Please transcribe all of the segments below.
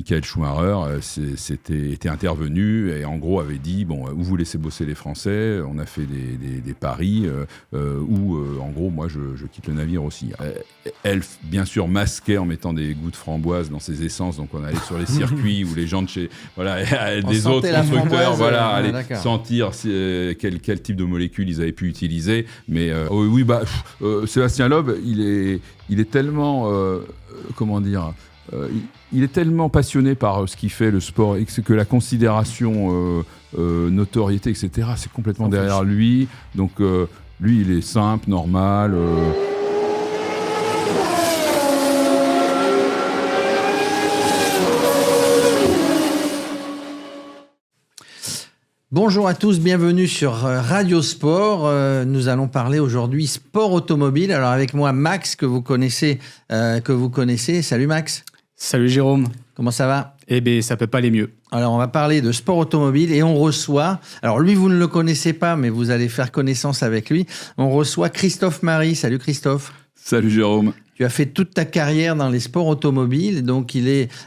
Michael Schumacher était intervenu et en gros avait dit où vous laissez bosser les Français, on a fait des paris où en gros moi je quitte le navire aussi. Elle bien sûr masquait en mettant des goûts de framboise dans ses essences, donc on allait sur les circuits où les gens de chez des autres constructeurs allaient sentir quel type de molécules ils avaient pu utiliser. Mais Sébastien Loeb il est tellement il est tellement passionné par ce qu'il fait, le sport, et que la considération, notoriété, etc., c'est complètement derrière lui. Donc, lui, il est simple, normal. Bonjour à tous, bienvenue sur Radio Sport. Nous allons parler aujourd'hui sport automobile. Alors avec moi Max que vous connaissez. Salut Max. Salut Jérôme. Comment ça va ? Eh bien, ça peut pas aller mieux. Alors on va parler de sport automobile et on reçoit, alors lui vous ne le connaissez pas mais vous allez faire connaissance avec lui, on reçoit Christophe Marie. Salut Christophe. Salut Jérôme. Tu as fait toute ta carrière dans les sports automobiles, donc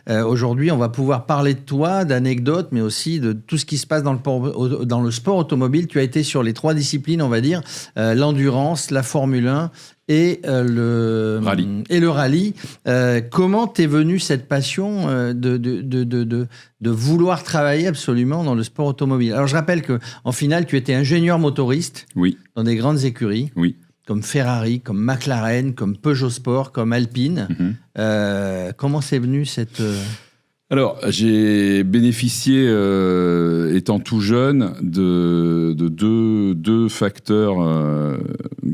aujourd'hui on va pouvoir parler de toi, d'anecdotes, mais aussi de tout ce qui se passe dans le sport automobile. Tu as été sur les 3 disciplines, on va dire, l'endurance, la Formule 1 et le rallye. Comment t'es venue cette passion de vouloir travailler absolument dans le sport automobile ? Alors je rappelle qu'en finale tu étais ingénieur motoriste dans des grandes écuries. Oui. Comme Ferrari, comme McLaren, comme Peugeot Sport, comme Alpine. Comment c'est venu cette... Alors, j'ai bénéficié, étant tout jeune, de deux facteurs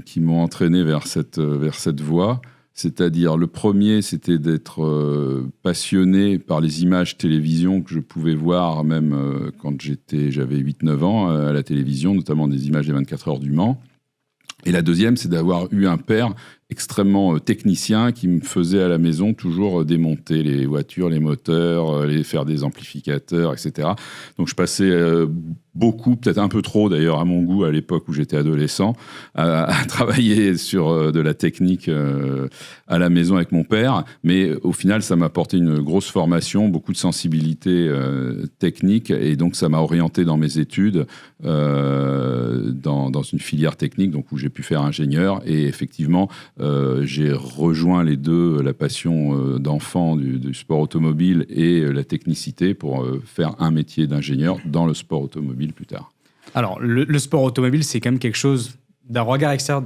qui m'ont entraîné vers cette voie. C'est-à-dire, le premier, c'était d'être passionné par les images télévision que je pouvais voir même quand j'avais 8-9 ans à la télévision, notamment des images des 24 heures du Mans. Et la deuxième, c'est d'avoir eu un père extrêmement technicien qui me faisait à la maison toujours démonter les voitures, les moteurs, faire des amplificateurs, etc. Donc je passais beaucoup, peut-être un peu trop d'ailleurs à mon goût à l'époque où j'étais adolescent, à travailler sur de la technique à la maison avec mon père. Mais au final, ça m'a apporté une grosse formation, beaucoup de sensibilité technique, et donc ça m'a orienté dans mes études dans une filière technique, donc où j'ai pu faire ingénieur. Et effectivement, j'ai rejoint les deux, la passion d'enfant du sport automobile et la technicité pour faire un métier d'ingénieur dans le sport automobile plus tard. Alors, le sport automobile, c'est quand même quelque chose d'un regard extérieur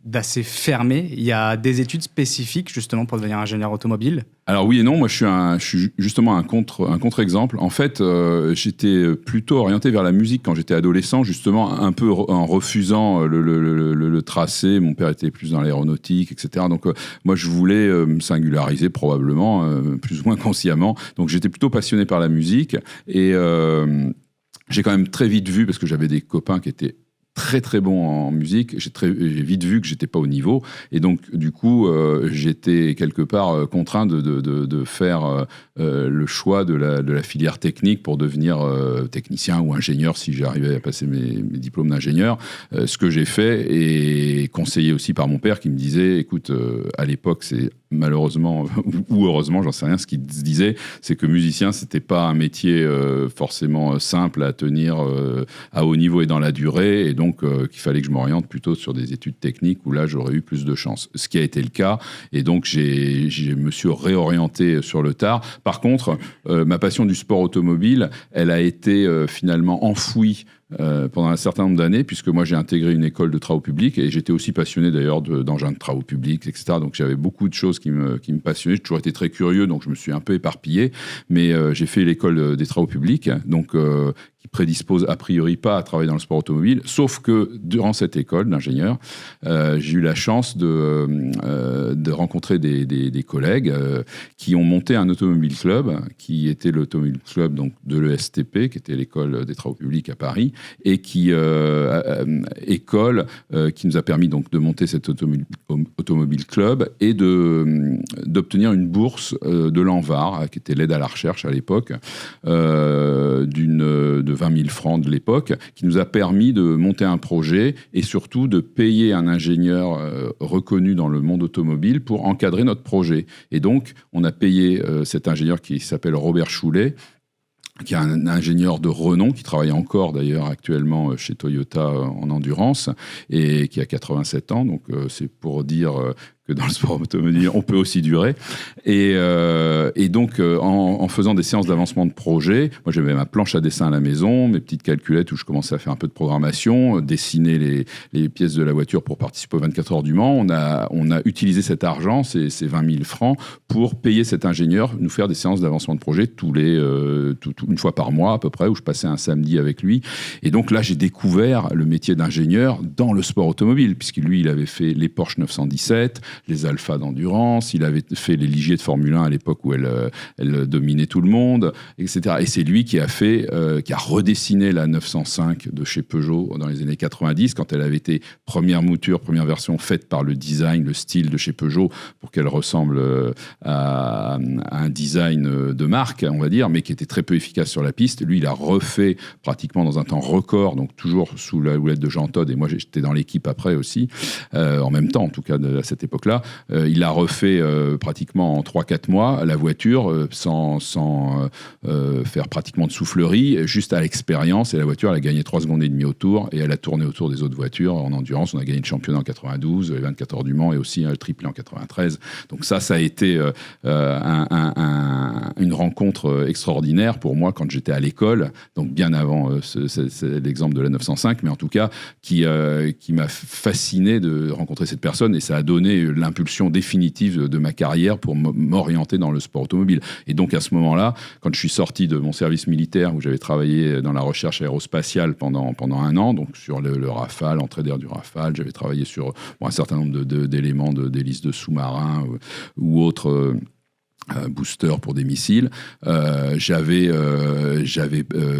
d'assez fermé. Il y a des études spécifiques justement pour devenir ingénieur automobile. Alors oui et non, moi je suis justement un contre-exemple. En fait, j'étais plutôt orienté vers la musique quand j'étais adolescent, justement un peu en refusant le tracé. Mon père était plus dans l'aéronautique, etc. Donc moi je voulais me singulariser probablement, plus ou moins consciemment. Donc j'étais plutôt passionné par la musique et j'ai quand même très vite vu, parce que j'avais des copains qui étaient très très bon en musique, j'ai vite vu que j'étais pas au niveau, et donc du coup j'étais quelque part contraint de faire le choix de la filière technique pour devenir technicien ou ingénieur si j'arrivais à passer mes diplômes d'ingénieur, ce que j'ai fait, et conseillé aussi par mon père qui me disait écoute, à l'époque c'est malheureusement ou heureusement, j'en sais rien, ce qu'il se disait, c'est que musicien c'était pas un métier forcément simple à tenir à haut niveau et dans la durée, et donc qu'il fallait que je m'oriente plutôt sur des études techniques où là j'aurais eu plus de chance, ce qui a été le cas, et donc je me suis réorienté sur le tard. Par contre, ma passion du sport automobile, elle a été finalement enfouie pendant un certain nombre d'années, puisque moi j'ai intégré une école de travaux publics, et j'étais aussi passionné d'ailleurs d'engins de travaux publics, etc. Donc j'avais beaucoup de choses qui me passionnaient. J'ai toujours été très curieux, donc je me suis un peu éparpillé, mais j'ai fait l'école des travaux publics, donc qui prédispose a priori pas à travailler dans le sport automobile, sauf que durant cette école d'ingénieur, j'ai eu la chance de rencontrer des collègues qui ont monté un automobile club, qui était l'automobile club donc de l'ESTP, qui était l'école des travaux publics à Paris, et qui école qui nous a permis donc de monter cet automobile club et d'obtenir une bourse de l'ANVAR, qui était l'aide à la recherche à l'époque, de 20 000 francs de l'époque, qui nous a permis de monter un projet et surtout de payer un ingénieur reconnu dans le monde automobile pour encadrer notre projet. Et donc, on a payé cet ingénieur qui s'appelle Robert Choulet, qui est un ingénieur de renom, qui travaille encore d'ailleurs actuellement chez Toyota en endurance, et qui a 87 ans, donc c'est pour dire que dans le sport automobile, on peut aussi durer. Et donc, en faisant des séances d'avancement de projet, moi j'avais ma planche à dessin à la maison, mes petites calculettes où je commençais à faire un peu de programmation, dessiner les pièces de la voiture pour participer aux 24 heures du Mans. On a utilisé cet argent, ces 20 000 francs, pour payer cet ingénieur, nous faire des séances d'avancement de projet une fois par mois à peu près, où je passais un samedi avec lui. Et donc là, j'ai découvert le métier d'ingénieur dans le sport automobile, puisque lui, il avait fait les Porsche 917, les Alpha d'endurance, il avait fait les Ligier de Formule 1 à l'époque où elle dominait tout le monde, etc. Et c'est lui qui a redessiné la 905 de chez Peugeot dans les années 90, quand elle avait été première mouture, première version faite par le design, le style de chez Peugeot, pour qu'elle ressemble à un design de marque, on va dire, mais qui était très peu efficace sur la piste. Lui, il a refait pratiquement dans un temps record, donc toujours sous la houlette de Jean Todt, et moi j'étais dans l'équipe après aussi, en même temps en tout cas à cette époque-là. Il a refait pratiquement en 3-4 mois la voiture sans faire pratiquement de soufflerie, juste à l'expérience, et la voiture elle a gagné 3 secondes et demie au tour, et elle a tourné autour des autres voitures en endurance. On a gagné le championnat en 92, les 24 heures du Mans, et aussi le triplé en 93. Donc ça a été une rencontre extraordinaire pour moi quand j'étais à l'école, donc bien avant c'est l'exemple de la 905, mais en tout cas qui m'a fasciné de rencontrer cette personne, et ça a donné l'impulsion définitive de ma carrière pour m'orienter dans le sport automobile. Et donc à ce moment-là, quand je suis sorti de mon service militaire, où j'avais travaillé dans la recherche aérospatiale pendant 1 an, donc sur le Rafale, entrée d'air du Rafale, j'avais travaillé sur un certain nombre d'éléments d'hélices de sous-marins ou autres booster pour des missiles. J'avais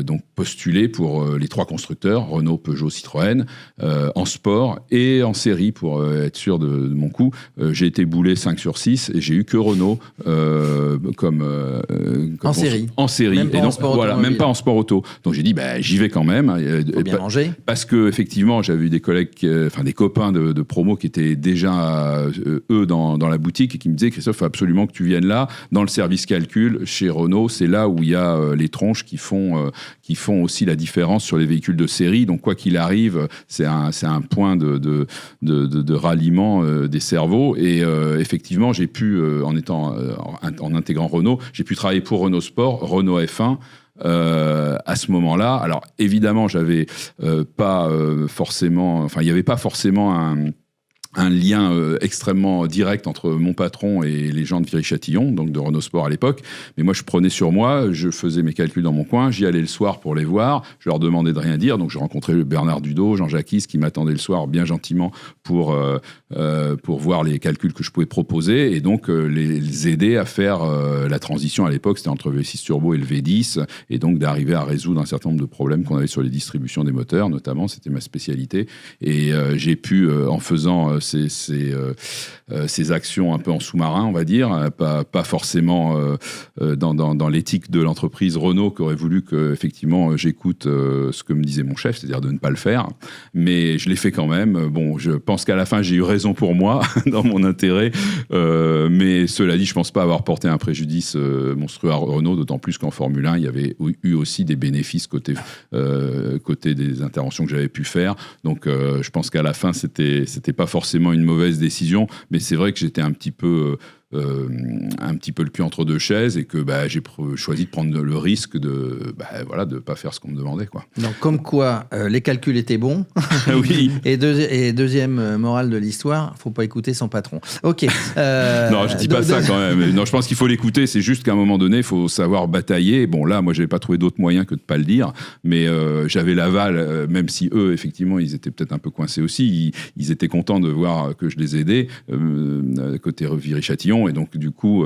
donc postulé pour les 3 constructeurs, Renault, Peugeot, Citroën, en sport et en série pour être sûr de mon coup. J'ai été boulé 5 sur 6 et j'ai eu que Renault en série. En série. Même pas, et donc, en sport voilà, même pas en sport auto. Donc j'ai dit, j'y vais quand même. Faut bien manger. Parce que effectivement, j'avais eu des collègues, des copains de promo qui étaient déjà eux dans la boutique et qui me disaient, Christophe, il faut absolument que tu viennes là. Dans le service calcul, chez Renault, c'est là où il y a les tronches qui font aussi la différence sur les véhicules de série. Donc, quoi qu'il arrive, c'est un point de ralliement des cerveaux. Et effectivement, j'ai pu, en intégrant Renault, j'ai pu travailler pour Renault Sport, Renault F1, à ce moment-là. Alors, évidemment, j'avais pas forcément... Enfin, il n'y avait pas forcément un lien extrêmement direct entre mon patron et les gens de Viry-Châtillon, donc de Renault Sport à l'époque. Mais moi, je prenais sur moi, je faisais mes calculs dans mon coin, j'y allais le soir pour les voir, je leur demandais de rien dire. Donc, je rencontrais Bernard Dudot, Jean-Jacques Is, qui m'attendaient le soir bien gentiment pour voir les calculs que je pouvais proposer et donc les aider à faire la transition. À l'époque, c'était entre le V6 Turbo et le V10, et donc d'arriver à résoudre un certain nombre de problèmes qu'on avait sur les distributions des moteurs, notamment, c'était ma spécialité. Et j'ai pu, en faisant ces actions un peu en sous-marin, on va dire, pas forcément dans l'éthique de l'entreprise Renault, qui aurait voulu que effectivement j'écoute ce que me disait mon chef, c'est-à-dire de ne pas le faire, mais je l'ai fait quand même. Bon, je pense qu'à la fin j'ai eu raison pour moi dans mon intérêt, mais cela dit, je pense pas avoir porté un préjudice monstrueux à Renault, d'autant plus qu'en Formule 1 il y avait eu aussi des bénéfices côté des interventions que j'avais pu faire. Donc je pense qu'à la fin c'était pas forcément une mauvaise décision, mais c'est vrai que j'étais un petit peu le cul entre deux chaises, et que j'ai choisi de prendre le risque de pas faire ce qu'on me demandait, quoi. Donc comme quoi les calculs étaient bons. Oui. et deuxième morale de l'histoire, faut pas écouter son patron. Ok. Non, je dis pas ça quand même. Non, je pense qu'il faut l'écouter. C'est juste qu'à un moment donné, il faut savoir batailler. Bon, là, moi, j'avais pas trouvé d'autre moyen que de pas le dire, mais j'avais l'aval, même si eux, effectivement, ils étaient peut-être un peu coincés aussi. Ils étaient contents de voir que je les aidais côté Viry-Châtillon. et donc du coup,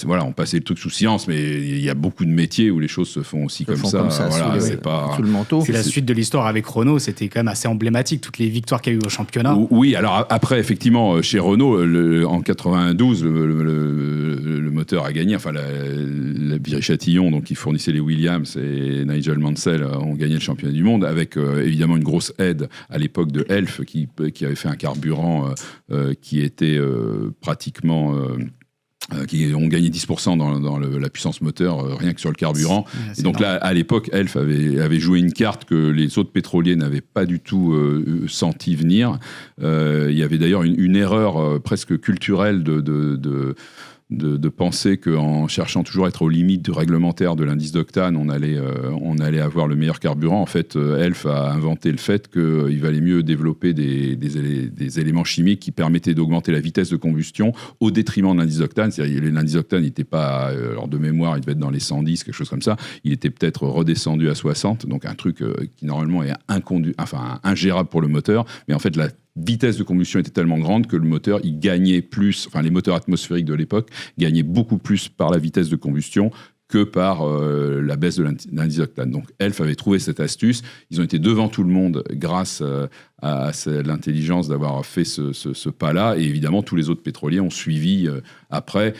voilà, on passait le truc sous silence, mais il y a beaucoup de métiers où les choses se font aussi comme ça. Voilà, c'est pas sous le manteau. C'est la suite de l'histoire avec Renault, c'était quand même assez emblématique, toutes les victoires qu'il y a eu au championnat. Oui, alors après, effectivement, chez Renault, en 92, le moteur a gagné, enfin la Viry-Châtillon, donc qui fournissait les Williams, et Nigel Mansell ont gagné le championnat du monde, avec évidemment une grosse aide à l'époque de Elf, qui avait fait un carburant qui était pratiquement... qui ont gagné 10% dans la puissance moteur, rien que sur le carburant. Et donc là, à l'époque, Elf avait joué une carte que les autres pétroliers n'avaient pas du tout senti venir. Il y avait d'ailleurs une erreur presque culturelle de penser qu'en cherchant toujours à être aux limites réglementaires de l'indice d'octane, on allait avoir le meilleur carburant. En fait, Elf a inventé le fait qu'il valait mieux développer des éléments chimiques qui permettaient d'augmenter la vitesse de combustion au détriment de l'indice d'octane. C'est-à-dire l'indice d'octane n'était pas, alors de mémoire, il devait être dans les 110, quelque chose comme ça. Il était peut-être redescendu à 60, donc un truc qui normalement est ingérable pour le moteur. Mais en fait, la vitesse de combustion était tellement grande que le moteur, il gagnait plus, enfin les moteurs atmosphériques de l'époque gagnaient beaucoup plus par la vitesse de combustion que par la baisse de l'indice d'octane. Donc Elf avait trouvé cette astuce, ils ont été devant tout le monde grâce à l'intelligence d'avoir fait ce pas-là, et évidemment tous les autres pétroliers ont suivi après.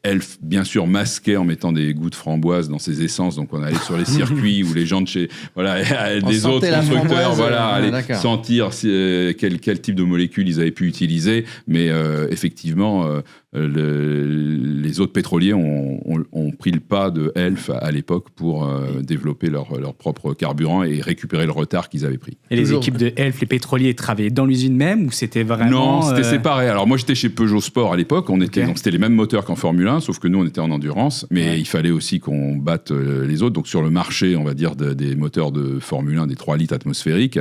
Elf, bien sûr, masquait en mettant des goûts de framboise dans ses essences, donc on allait sur les circuits où les gens de chez des autres constructeurs allaient sentir quel type de molécules ils avaient pu utiliser, mais effectivement les autres pétroliers ont pris le pas de Elf à l'époque pour développer leur propre carburant et récupérer le retard qu'ils avaient pris. Et les équipes de Elf, les pétroliers, travaillaient dans l'usine même, ou c'était vraiment... Non, c'était séparé. Alors moi j'étais chez Peugeot Sport à l'époque, donc c'était les mêmes moteurs qu'en Formule 1, sauf que nous on était en endurance, mais il fallait aussi qu'on batte les autres. Donc sur le marché, on va dire, des moteurs de Formule 1, des 3 litres atmosphériques,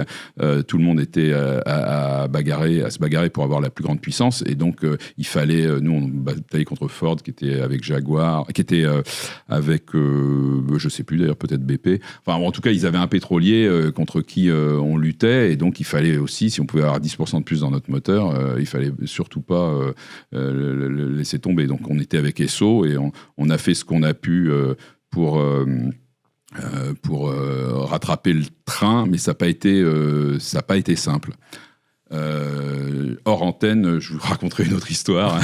tout le monde était à se bagarrer pour avoir la plus grande puissance, et donc il fallait, nous on bataillait contre Ford, qui était avec Jaguar, qui était avec, je sais plus d'ailleurs, peut-être BP. Enfin en tout cas, ils avaient un pétrolier contre qui on luttait, et donc il fallait aussi, si on pouvait avoir 10% de plus dans notre moteur, il fallait surtout pas le laisser tomber. Donc on était avec Esso, et on a fait ce qu'on a pu pour rattraper le train, mais ça n'a pas été simple. Hors antenne, je vous raconterai une autre histoire.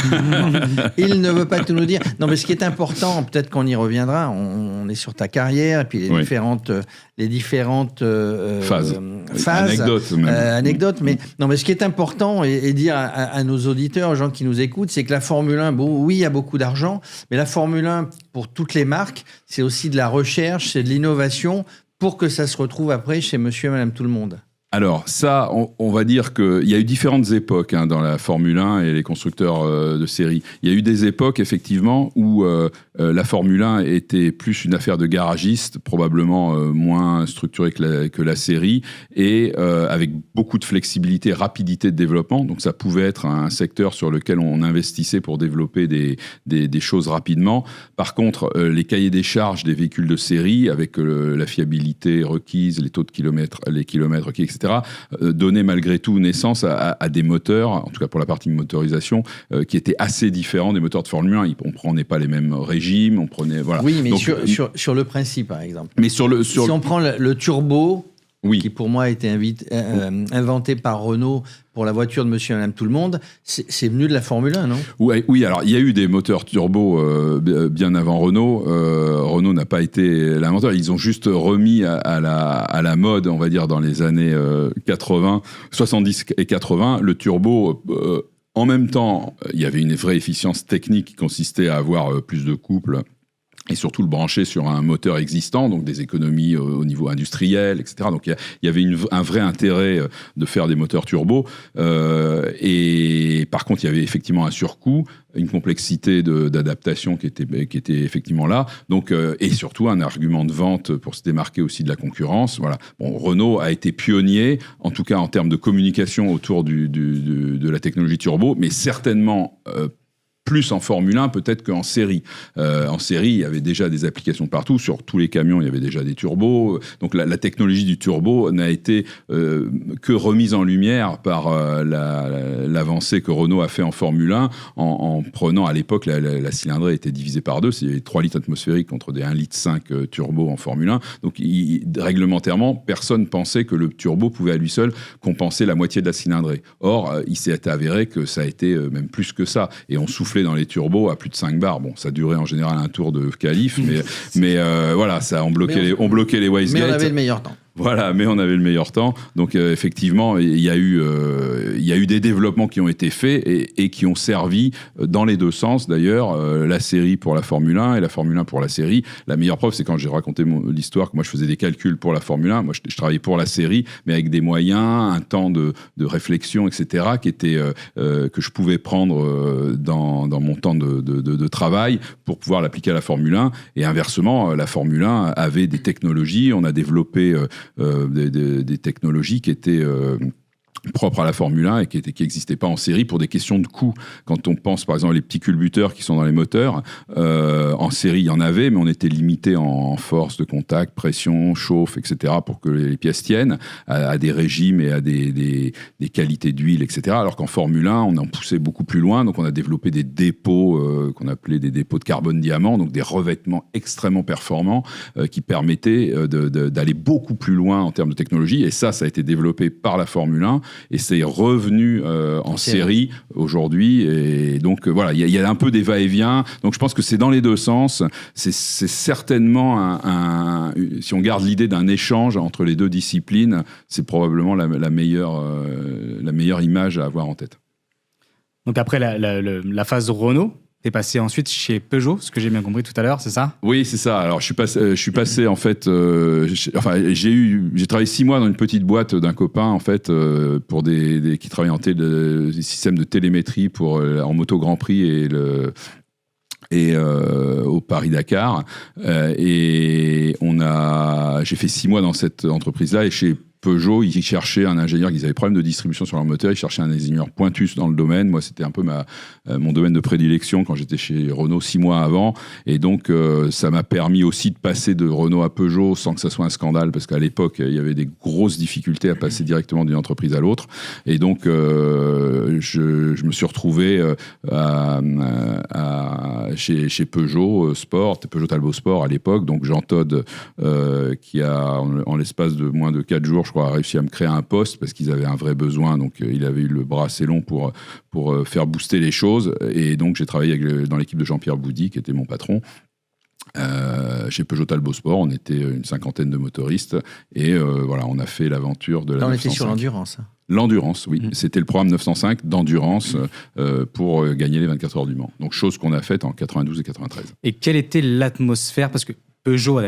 Il ne veut pas tout nous dire. Non, mais ce qui est important, peut-être qu'on y reviendra, on est sur ta carrière, et puis les différentes phases. Anecdotes. Mais ce qui est important, et dire à nos auditeurs, aux gens qui nous écoutent, c'est que la Formule 1, oui, il y a beaucoup d'argent, mais la Formule 1, pour toutes les marques, c'est aussi de la recherche, c'est de l'innovation, pour que ça se retrouve après chez monsieur et madame tout le monde. Alors ça, on va dire qu'il y a eu différentes époques dans la Formule 1 et les constructeurs de série. Il y a eu des époques, effectivement, où la Formule 1 était plus une affaire de garagiste, probablement moins structurée que la série, et avec beaucoup de flexibilité, rapidité de développement. Donc ça pouvait être un secteur sur lequel on investissait pour développer des choses rapidement. Par contre, les cahiers des charges des véhicules de série, avec la fiabilité requise, les taux de kilomètres, les kilomètres requis, etc., donnaient malgré tout naissance à des moteurs, en tout cas pour la partie motorisation, qui étaient assez différents des moteurs de Formule 1. On ne prenait pas les mêmes régimes, on prenait... Voilà. Oui, mais donc, sur le principe, par exemple. Mais si on prend le turbo... Oui. Qui pour moi a été inventé par Renault pour la voiture de monsieur et madame tout le monde, c'est venu de la Formule 1, non ? Oui, alors il y a eu des moteurs turbo bien avant Renault. Renault n'a pas été l'inventeur, ils ont juste remis à la mode, on va dire, dans les années 70 et 80, le turbo... en même temps, il y avait une vraie efficience technique qui consistait à avoir plus de couple, et surtout le brancher sur un moteur existant, donc des économies au niveau industriel, etc. Donc il y avait un vrai intérêt de faire des moteurs turbo. Et par contre, il y avait effectivement un surcoût, une complexité d'adaptation qui était effectivement là. Donc, et surtout un argument de vente pour se démarquer aussi de la concurrence. Voilà. Bon, Renault a été pionnier, en tout cas en termes de communication autour de la technologie turbo, mais certainement plus en Formule 1 peut-être qu'en série. En série, il y avait déjà des applications partout. Sur tous les camions, il y avait déjà des turbos. Donc la technologie du turbo n'a été que remise en lumière par l'avancée que Renault a fait en Formule 1 en prenant à l'époque, la cylindrée était divisée par deux. C'est 3 litres atmosphériques contre des 1,5 litre turbo en Formule 1. Donc réglementairement, personne pensait que le turbo pouvait à lui seul compenser la moitié de la cylindrée. Or, il s'est avéré que ça a été même plus que ça. Et on soufflait dans les turbos à plus de 5 bars. Bon, ça durait en général un tour de qualif, mais voilà, on bloquait les wastegates. Mais on avait le meilleur temps. Voilà, mais on avait le meilleur temps. Donc effectivement, il y a eu des développements qui ont été faits et qui ont servi dans les deux sens. D'ailleurs, la série pour la Formule 1 et la Formule 1 pour la série. La meilleure preuve, c'est quand j'ai raconté l'histoire que moi je faisais des calculs pour la Formule 1. Moi, je travaillais pour la série, mais avec des moyens, un temps de réflexion, etc., qui était que je pouvais prendre dans mon temps de travail pour pouvoir l'appliquer à la Formule 1. Et inversement, la Formule 1 avait des technologies. On a développé des technologies qui étaient propres à la Formule 1 et qui n'existaient pas en série pour des questions de coût. Quand on pense par exemple les petits culbuteurs qui sont dans les moteurs, en série il y en avait, mais on était limité en force de contact, pression, chauffe, etc. pour que les pièces tiennent à des régimes et à des qualités d'huile, etc. Alors qu'en Formule 1 on en poussait beaucoup plus loin, donc on a développé des dépôts qu'on appelait des dépôts de carbone diamant, donc des revêtements extrêmement performants qui permettaient d'aller beaucoup plus loin en termes de technologie, et ça a été développé par la Formule 1 et c'est revenu en série aujourd'hui, et donc voilà, il y a un peu des va-et-vient, donc je pense que c'est dans les deux sens. C'est certainement si on garde l'idée d'un échange entre les deux disciplines, c'est probablement la meilleure image à avoir en tête. Donc après la phase Renault, t'es passé ensuite chez Peugeot, ce que j'ai bien compris tout à l'heure, c'est ça ? Oui, c'est ça. Alors, je suis passé en fait. J'ai travaillé 6 mois dans une petite boîte d'un copain en fait pour qui travaillait en système de télémétrie en moto Grand Prix et au Paris-Dakar. J'ai fait 6 mois dans cette entreprise-là, et chez Peugeot, ils cherchaient un ingénieur, ils avaient problème de distribution sur leur moteur, ils cherchaient un ingénieur pointu dans le domaine. Moi, c'était un peu mon domaine de prédilection quand j'étais chez Renault 6 mois avant. Et donc, ça m'a permis aussi de passer de Renault à Peugeot sans que ça soit un scandale, parce qu'à l'époque, il y avait des grosses difficultés à passer directement d'une entreprise à l'autre. Et donc, je me suis retrouvé chez Peugeot Sport, Peugeot Talbot Sport à l'époque. Donc, Jean Todt, qui a, en l'espace de moins de 4 jours, je crois, a réussi à me créer un poste parce qu'ils avaient un vrai besoin. Donc, il avait eu le bras assez long pour faire booster les choses. Et donc, j'ai travaillé dans l'équipe de Jean-Pierre Boudy, qui était mon patron. Chez Peugeot Talbot Sport, on était une 50aine de motoristes. Et voilà, on a fait l'aventure de la 905. On était sur l'endurance. L'endurance, oui. C'était le programme 905 d'endurance pour gagner les 24 heures du Mans. Donc, chose qu'on a faite en 92 et 93. Et quelle était l'atmosphère ? Parce que Peugeot,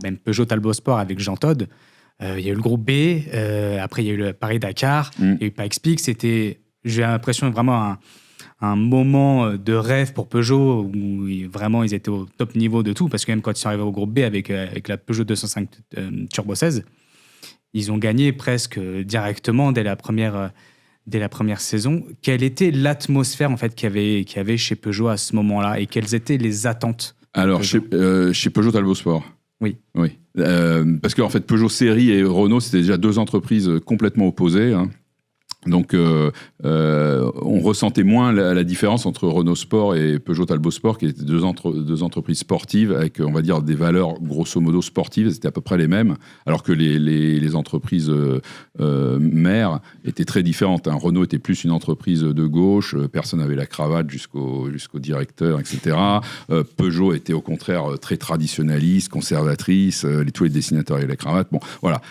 même Peugeot Talbot Sport avec Jean Todt, il y a eu le groupe B, après il y a eu le Paris-Dakar, il y a eu Pikes Peak. J'ai l'impression vraiment un moment de rêve pour Peugeot où vraiment ils étaient au top niveau de tout, parce que même quand ils sont arrivés au groupe B avec la Peugeot 205 Turbo 16, ils ont gagné presque directement dès la première saison. Quelle était l'atmosphère en fait qu'il y avait chez Peugeot à ce moment-là, et quelles étaient les attentes? Alors chez Peugeot Talbot Sport. Oui. Parce qu'en fait, Peugeot Série et Renault, c'était déjà deux entreprises complètement opposées. Hein. Donc, on ressentait moins la différence entre Renault Sport et Peugeot Talbot Sport, qui étaient deux entreprises sportives avec, on va dire, des valeurs grosso modo sportives. C'était à peu près les mêmes, alors que les entreprises mères étaient très différentes. Hein. Renault était plus une entreprise de gauche, personne n'avait la cravate jusqu'au directeur, etc. Peugeot était au contraire très traditionnaliste, conservatrice, tous les dessinateurs avaient la cravate. Bon, voilà.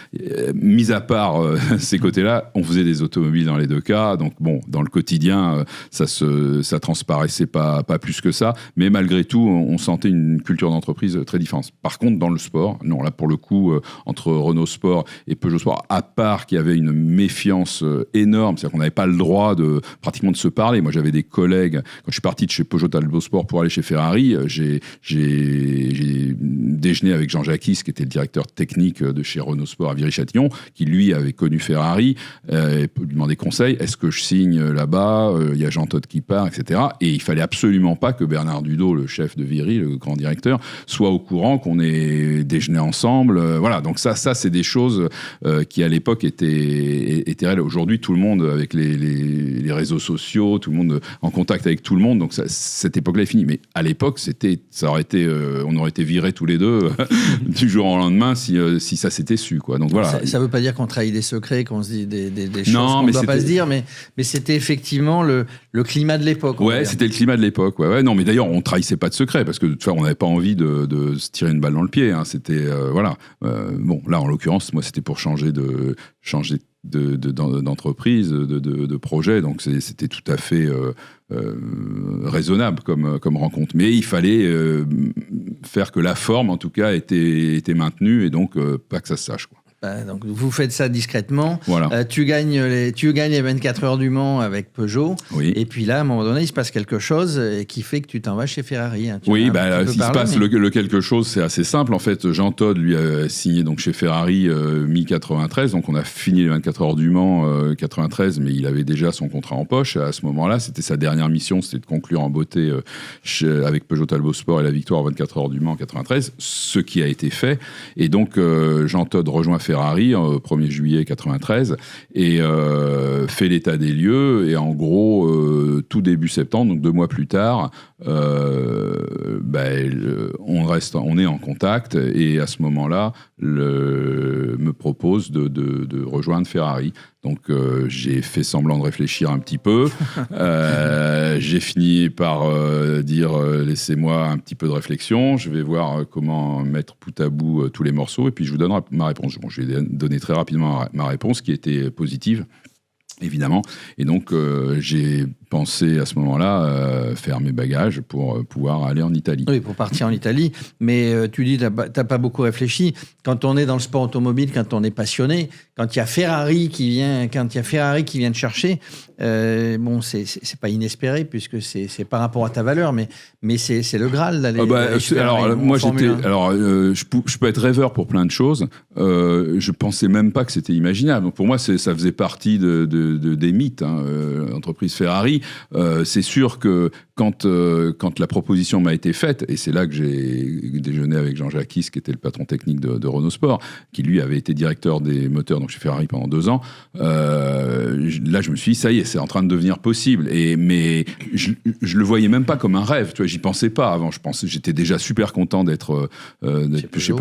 Mis à part ces côtés-là, on faisait des automobiles dans les deux cas, donc bon, dans le quotidien, ça transparaissait pas plus que ça, mais malgré tout, on sentait une culture d'entreprise très différente. Par contre, dans le sport, non, là pour le coup, entre Renault Sport et Peugeot Sport, à part qu'il y avait une méfiance énorme, c'est-à-dire qu'on n'avait pas le droit pratiquement de se parler. Moi, j'avais des collègues, quand je suis parti de chez Peugeot Talbot Sport pour aller chez Ferrari, j'ai déjeuné avec Jean Jacquis, qui était le directeur technique de chez Renault Sport à Viry-Châtillon, qui lui avait connu Ferrari, et lui demandait des conseils. Est-ce que je signe là-bas ? Il y a Jean Todt qui part, etc. Et il fallait absolument pas que Bernard Dudot, le chef de Viry, le grand directeur, soit au courant qu'on ait déjeuné ensemble. Voilà, donc ça c'est des choses qui à l'époque étaient réelles. Aujourd'hui, tout le monde, avec les réseaux sociaux, tout le monde en contact avec tout le monde, donc cette époque-là est finie. Mais à l'époque, on aurait été virés tous les deux du jour au lendemain si ça s'était su, quoi. Donc voilà. Ça veut pas dire qu'on trahit des secrets, qu'on se dit des choses qu'on ne doit pas se dire, mais c'était effectivement le climat de l'époque. Ouais, c'était le climat de l'époque. Ouais. Non, mais d'ailleurs, on trahissait pas de secret parce que de toute façon, on n'avait pas envie de se tirer une balle dans le pied. Hein. C'était voilà. Bon, là, en l'occurrence, moi, c'était pour changer d'entreprise, de projet. Donc c'était tout à fait raisonnable comme rencontre. Mais il fallait faire que la forme, en tout cas, était maintenue et donc pas que ça se sache, quoi. Donc vous faites ça discrètement. Voilà. Tu gagnes les 24 heures du Mans avec Peugeot. Oui. Et puis là, à un moment donné, il se passe quelque chose qui fait que tu t'en vas chez Ferrari. Hein. Oui, ce qui se passe, le quelque chose, c'est assez simple. En fait, Jean Todt, lui, a signé donc chez Ferrari mi-93. Donc on a fini les 24 heures du Mans 93, mais il avait déjà son contrat en poche. À ce moment-là, c'était sa dernière mission, c'était de conclure en beauté avec Peugeot Talbot Sport et la victoire aux 24 heures du Mans en 93, ce qui a été fait. Et donc Jean Todt rejoint Ferrari au 1er juillet 93 et fait l'état des lieux et en gros tout début septembre, donc 2 mois plus tard, on est en contact et à ce moment-là me propose de rejoindre Ferrari. Donc j'ai fait semblant de réfléchir un petit peu. J'ai fini par dire laissez-moi un petit peu de réflexion. Je vais voir comment mettre bout à bout tous les morceaux et puis je vous donnerai ma réponse. Bon, je vais donner très rapidement ma réponse qui était positive, évidemment. Et donc j'ai pensé à ce moment-là faire mes bagages pour pouvoir aller en Italie. Oui, pour partir en Italie. Mais tu dis, t'as pas beaucoup réfléchi. Quand on est dans le sport automobile, quand on est passionné, quand il y a Ferrari qui vient te chercher, c'est pas inespéré puisque c'est par rapport à ta valeur, mais c'est le Graal d'aller. Alors moi je peux être rêveur pour plein de choses. Je pensais même pas que c'était imaginable. Donc pour moi ça faisait partie des mythes. Hein. L'entreprise Ferrari. C'est sûr que quand la proposition m'a été faite, et c'est là que j'ai déjeuné avec Jean Jacquis, qui était le patron technique de Renault Sport, qui lui avait été directeur des moteurs donc chez Ferrari pendant 2 ans, là je me suis dit, ça y est, c'est en train de devenir possible. Mais je le voyais même pas comme un rêve, tu vois, j'y pensais pas avant. J'étais déjà super content d'être chez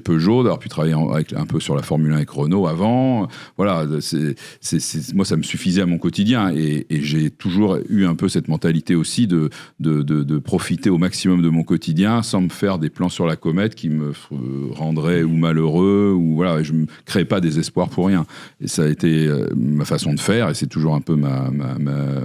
Peugeot, d'avoir pu travailler un peu sur la Formule 1 avec Renault avant. Voilà, moi ça me suffisait à mon quotidien et j'ai toujours eu un peu cette mentalité aussi de profiter au maximum de mon quotidien sans me faire des plans sur la comète qui me rendraient ou malheureux ou voilà, je me crée pas des espoirs pour rien. Et ça a été ma façon de faire et c'est toujours un peu ma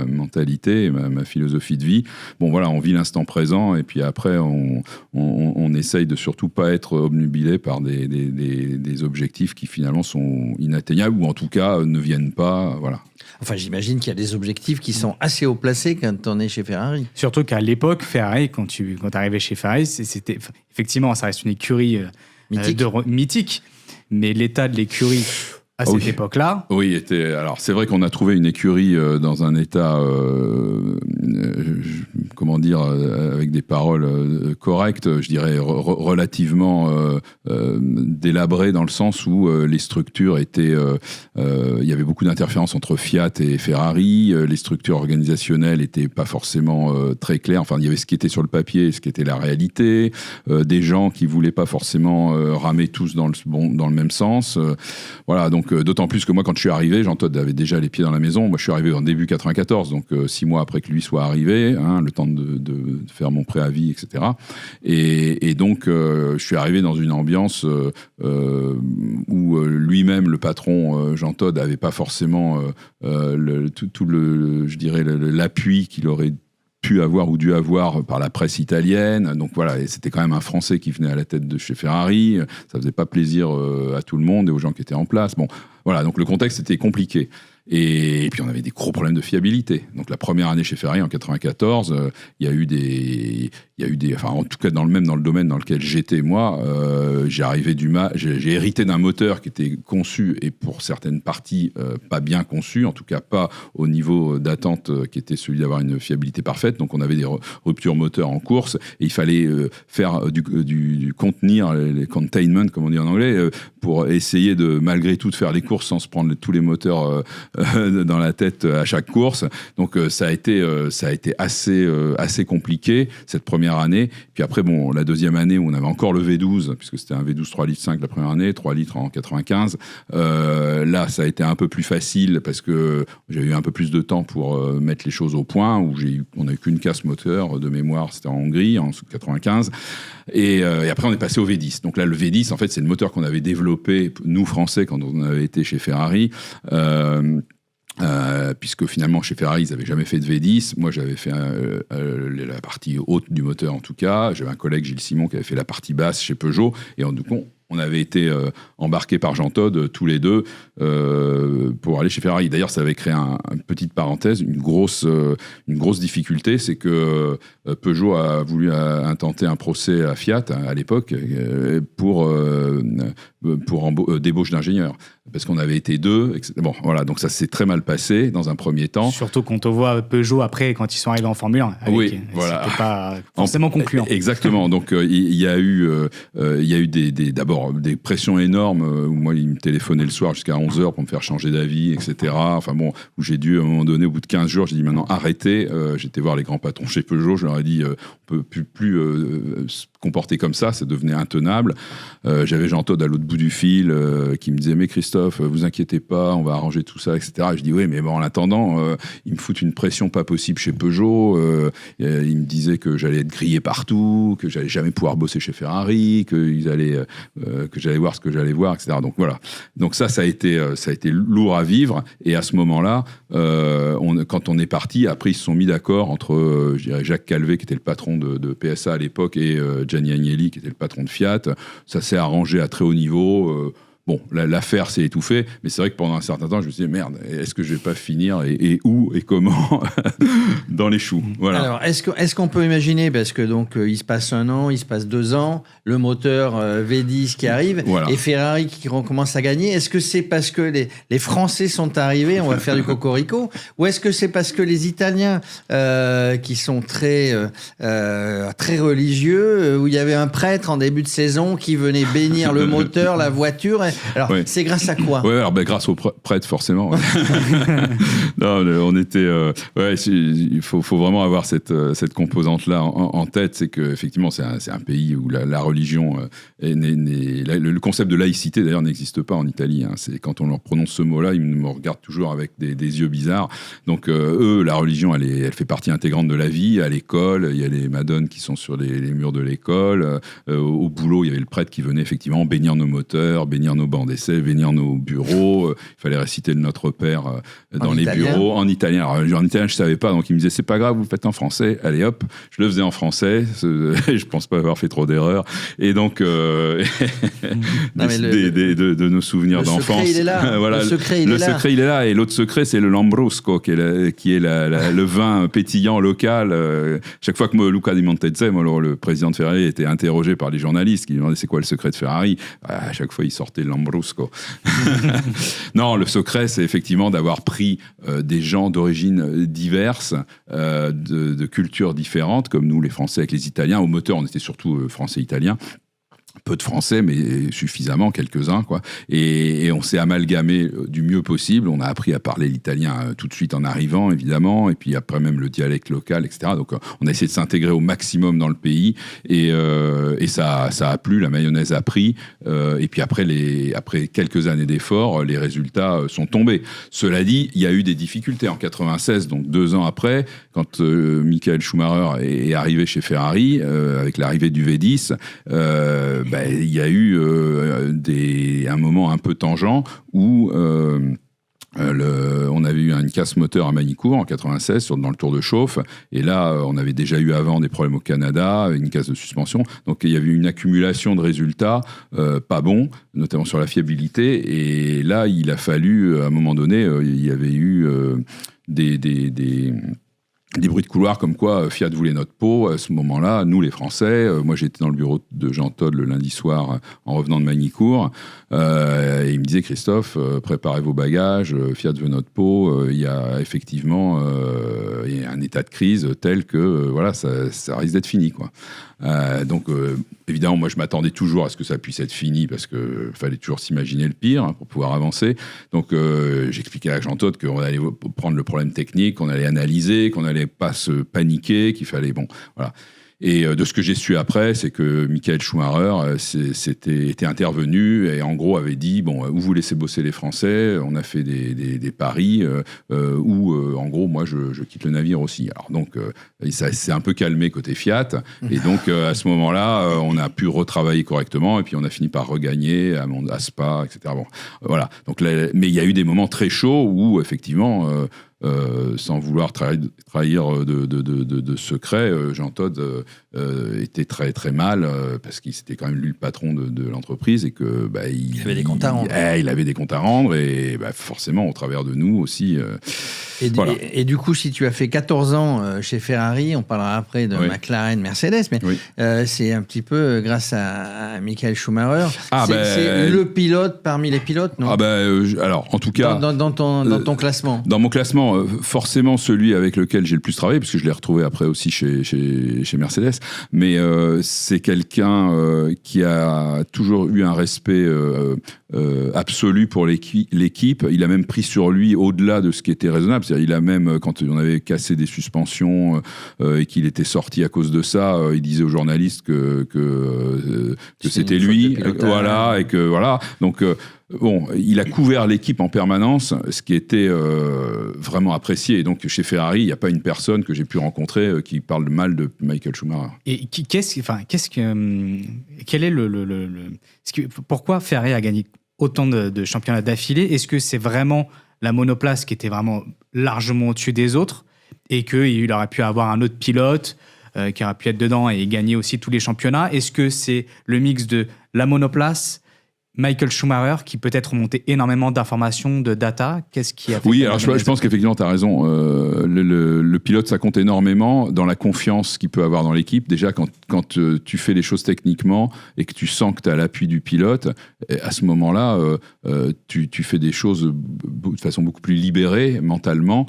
mentalité, ma philosophie de vie. Bon voilà, on vit l'instant présent et puis après on essaye de surtout pas être obnubilé par des objectifs qui finalement sont inatteignables ou en tout cas ne viennent pas, voilà. Enfin, j'imagine qu'il y a des objectifs qui sont assez haut placés quand on est chez Ferrari. Surtout qu'à l'époque, Ferrari, quand tu arrivais chez Ferrari, c'était effectivement, ça reste une écurie mythique, mais l'état de l'écurie à cette époque-là. Oui, alors c'est vrai qu'on a trouvé une écurie dans un état, avec des paroles correctes, je dirais relativement délabré dans le sens où les structures étaient, il y avait beaucoup d'interférences entre Fiat et Ferrari, les structures organisationnelles étaient pas forcément très claires. Enfin, il y avait ce qui était sur le papier et ce qui était la réalité, des gens qui voulaient pas forcément ramer tous dans le même sens. Voilà, donc d'autant plus que moi, quand je suis arrivé, Jean Todt avait déjà les pieds dans la maison. Moi, je suis arrivé en début 94, donc 6 mois après que lui soit arrivé, hein, le temps de faire mon préavis, etc. Et donc, je suis arrivé dans une ambiance où lui-même, le patron, Jean Todt, n'avait pas forcément l'appui qu'il aurait pu avoir ou dû avoir par la presse italienne. Donc voilà, et c'était quand même un Français qui venait à la tête de chez Ferrari. Ça faisait pas plaisir à tout le monde et aux gens qui étaient en place. Bon, voilà, donc le contexte était compliqué. Et puis on avait des gros problèmes de fiabilité. Donc la première année chez Ferrari en 94, il y a eu des, enfin en tout cas dans le domaine dans lequel j'étais moi, j'ai hérité d'un moteur qui était conçu et pour certaines parties pas bien conçu, en tout cas pas au niveau d'attente qui était celui d'avoir une fiabilité parfaite. Donc on avait des ruptures moteurs en course et il fallait faire du contenir, les containment comme on dit en anglais, pour essayer de malgré tout de faire les courses sans se prendre tous les moteurs dans la tête à chaque course. Donc ça a été assez compliqué cette première année. Puis après la deuxième année où on avait encore le V12 puisque c'était un V12 3 litres 5 la première année, 3 litres en 95. Là ça a été un peu plus facile parce que j'ai eu un peu plus de temps pour mettre les choses au point où on n'a eu qu'une casse moteur de mémoire, c'était en Hongrie en 95. Et après, on est passé au V10. Donc là, le V10, en fait, c'est le moteur qu'on avait développé, nous, Français, quand on avait été chez Ferrari. Puisque finalement, chez Ferrari, ils n'avaient jamais fait de V10. Moi, j'avais fait la partie haute du moteur, en tout cas. J'avais un collègue, Gilles Simon, qui avait fait la partie basse chez Peugeot. Et du coup, on avait été embarqués par Jean Todt, tous les deux, pour aller chez Ferrari. D'ailleurs, ça avait créé une petite parenthèse, une grosse difficulté, c'est que Peugeot a voulu intenter un procès à Fiat, à l'époque, pour débauche d'ingénieurs. Parce qu'on avait été deux. Bon, voilà, donc ça s'est très mal passé dans un premier temps. Surtout quand on voit Peugeot après, quand ils sont arrivés en Formule 1. Oui, voilà. C'était pas forcément concluant. Exactement. Donc, il y a eu d'abord des pressions énormes où moi, il me téléphonait le soir jusqu'à 11h pour me faire changer d'avis, etc. Enfin bon, où j'ai dû, à un moment donné, au bout de 15 jours, j'ai dit maintenant arrêtez. J'étais voir les grands patrons chez Peugeot. Je leur ai dit on peut plus se comporter comme ça devenait intenable. J'avais Jean Todt à l'autre bout du fil qui me disait mais Christophe, vous inquiétez pas, on va arranger tout ça, etc. Et je dis oui, mais bon, en attendant, ils me foutent une pression pas possible chez Peugeot. Ils me disaient que j'allais être grillé partout, que j'allais jamais pouvoir bosser chez Ferrari, que j'allais voir ce que j'allais voir, etc. Donc voilà. Donc ça a été lourd à vivre. Et à ce moment-là, quand on est parti, après ils se sont mis d'accord entre, je dirais, Jacques Calvé qui était le patron de PSA à l'époque et Gianni Agnelli qui était le patron de Fiat. Ça s'est arrangé à très haut niveau. Bon, l'affaire s'est étouffée, mais c'est vrai que pendant un certain temps, je me suis dit, merde, est-ce que je vais pas finir et où et comment dans les choux. Voilà. Alors, est-ce qu'on peut imaginer, parce que donc il se passe 1 an, il se passe 2 ans, le moteur V10 qui arrive, voilà, et Ferrari qui recommence à gagner, est-ce que c'est parce que les Français sont arrivés, on va faire du cocorico, ou est-ce que c'est parce que les Italiens, qui sont très religieux, où il y avait un prêtre en début de saison qui venait bénir le moteur, la voiture. Alors, ouais, c'est grâce à quoi ? Ouais, alors grâce aux prêtres, forcément. Non, on était. Il faut vraiment avoir cette composante-là en tête. C'est qu'effectivement, c'est un pays où la religion le concept de laïcité, d'ailleurs, n'existe pas en Italie. Hein. C'est, quand on leur prononce ce mot-là, ils me regardent toujours avec des yeux bizarres. Donc, eux, la religion, elle fait partie intégrante de la vie. À l'école, il y a les madones qui sont sur les murs de l'école. Au boulot, il y avait le prêtre qui venait effectivement bénir nos moteurs, bénir nos bancs d'essai, bénir nos bureaux. Il fallait réciter le Notre Père dans les bureaux en italien. Alors, en italien, je savais pas, donc il me disait c'est pas grave, vous le faites en français. Allez hop, je le faisais en français. Je pense pas avoir fait trop d'erreurs. Et donc de nos souvenirs d'enfance. Le secret, il est là. Voilà, le secret, il est là. Et l'autre secret, c'est le Lambrusco, qui est le vin pétillant local. Chaque fois que Luca Di Montezze, le président de Ferrari, était interrogé par les journalistes qui lui demandaient c'est quoi le secret de Ferrari, à chaque fois il sortait le Lambrusco. Non, le secret, c'est effectivement d'avoir pris des gens d'origines diverses, de cultures différentes, comme nous les Français avec les Italiens. Au moteur, on était surtout français-italiens. Peu de français, mais suffisamment, quelques-uns, quoi. Et on s'est amalgamé du mieux possible. On a appris à parler l'italien tout de suite en arrivant, évidemment, et puis après même le dialecte local, etc. Donc on a essayé de s'intégrer au maximum dans le pays, et ça a plu, la mayonnaise a pris, et puis après quelques années d'efforts, les résultats sont tombés. Cela dit, il y a eu des difficultés en 96, donc 2 ans après, quand Michael Schumacher est arrivé chez Ferrari, avec l'arrivée du V10, il y a eu un moment un peu tangent où on avait eu une casse moteur à Magny-Cours en 96 dans le tour de chauffe, et là on avait déjà eu avant des problèmes au Canada, une casse de suspension, donc il y avait une accumulation de résultats pas bons, notamment sur la fiabilité, et là il a fallu, à un moment donné, il y avait eu des bruits de couloir comme quoi Fiat voulait notre peau à ce moment-là, nous les Français. Moi j'étais dans le bureau de Jean Todt le lundi soir en revenant de Magny-Cours, et il me disait Christophe, préparez vos bagages, Fiat veut notre peau, il y a effectivement il y a un état de crise tel que voilà, ça risque d'être fini, quoi. Donc évidemment moi je m'attendais toujours à ce que ça puisse être fini parce que fallait toujours s'imaginer le pire, hein, pour pouvoir avancer. Donc j'expliquais à Jean Todt qu'on allait prendre le problème technique, qu'on allait analyser, qu'on allait pas se paniquer, qu'il fallait bon voilà. Et de ce que j'ai su après, c'est que Michael Schumacher était intervenu et en gros avait dit bon, où vous laissez bosser les Français, on a fait des paris où en gros moi je quitte le navire aussi. Alors donc ça s'est un peu calmé côté Fiat et donc à ce moment-là on a pu retravailler correctement et puis on a fini par regagner à Spa, etc. Bon voilà. Donc mais il y a eu des moments très chauds où effectivement sans vouloir trahir de secret, Jean Todt était très très mal parce qu'il s'était quand même lui le patron de l'entreprise et que il avait des comptes à rendre. Il avait des comptes à rendre et forcément au travers de nous aussi. Voilà. Et du coup, si tu as fait 14 ans chez Ferrari, on parlera après de McLaren, Mercedes, mais c'est un petit peu grâce à Michael Schumacher. C'est le pilote parmi les pilotes, non? Alors, en tout cas... Dans ton classement. Dans mon classement, forcément celui avec lequel j'ai le plus travaillé, parce que je l'ai retrouvé après aussi chez Mercedes, mais c'est quelqu'un qui a toujours eu un respect absolu pour l'équipe. Il a même pris sur lui au-delà de ce qui était raisonnable. C'est-à-dire, il a même, quand on avait cassé des suspensions et qu'il était sorti à cause de ça, il disait aux journalistes que c'était lui, voilà, et que voilà. Donc bon, il a couvert l'équipe en permanence, ce qui était vraiment apprécié. Et donc, chez Ferrari, il n'y a pas une personne que j'ai pu rencontrer qui parle mal de Michael Schumacher. Et pourquoi Ferrari a gagné autant de championnats d'affilée? Est-ce que c'est vraiment la monoplace qui était vraiment largement au-dessus des autres et qu'il aurait pu avoir un autre pilote qui aurait pu être dedans et gagner aussi tous les championnats? Est-ce que c'est le mix de la monoplace, Michael Schumacher, qui peut-être remontait énormément d'informations, de data? Qu'est-ce qui a fait? Oui, alors je pense qu'effectivement, tu as raison. Le pilote, ça compte énormément dans la confiance qu'il peut avoir dans l'équipe. Déjà, quand tu fais les choses techniquement et que tu sens que tu as l'appui du pilote, à ce moment-là, tu fais des choses de façon beaucoup plus libérée mentalement.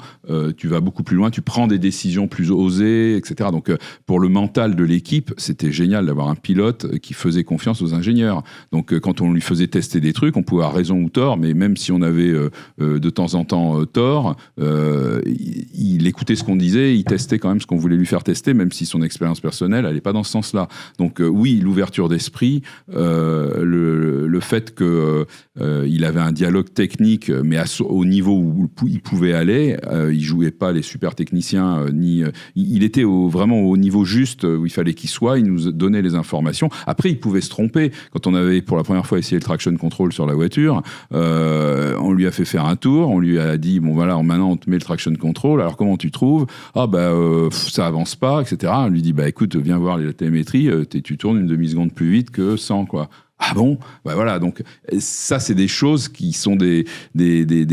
Tu vas beaucoup plus loin, tu prends des décisions plus osées, etc. Donc, pour le mental de l'équipe, c'était génial d'avoir un pilote qui faisait confiance aux ingénieurs. Donc, quand on lui faisait tester des trucs, on pouvait avoir raison ou tort, mais même si on avait de temps en temps tort, il écoutait ce qu'on disait, il testait quand même ce qu'on voulait lui faire tester, même si son expérience personnelle n'allait pas dans ce sens-là. Donc oui, l'ouverture d'esprit, le fait qu'il avait un dialogue technique, mais au niveau où il pouvait aller, il jouait pas les super techniciens, il était vraiment au niveau juste où il fallait qu'il soit, il nous donnait les informations. Après, il pouvait se tromper. Quand on avait pour la première fois essayé le traction control sur la voiture, on lui a fait faire un tour, on lui a dit bon voilà, maintenant on te met le traction control, alors comment tu trouves? Ça avance pas, etc. On lui dit écoute, viens voir la télémétrie, tu tournes une demi-seconde plus vite que 100, quoi. Ah bon? Voilà, donc ça c'est des choses qui sont des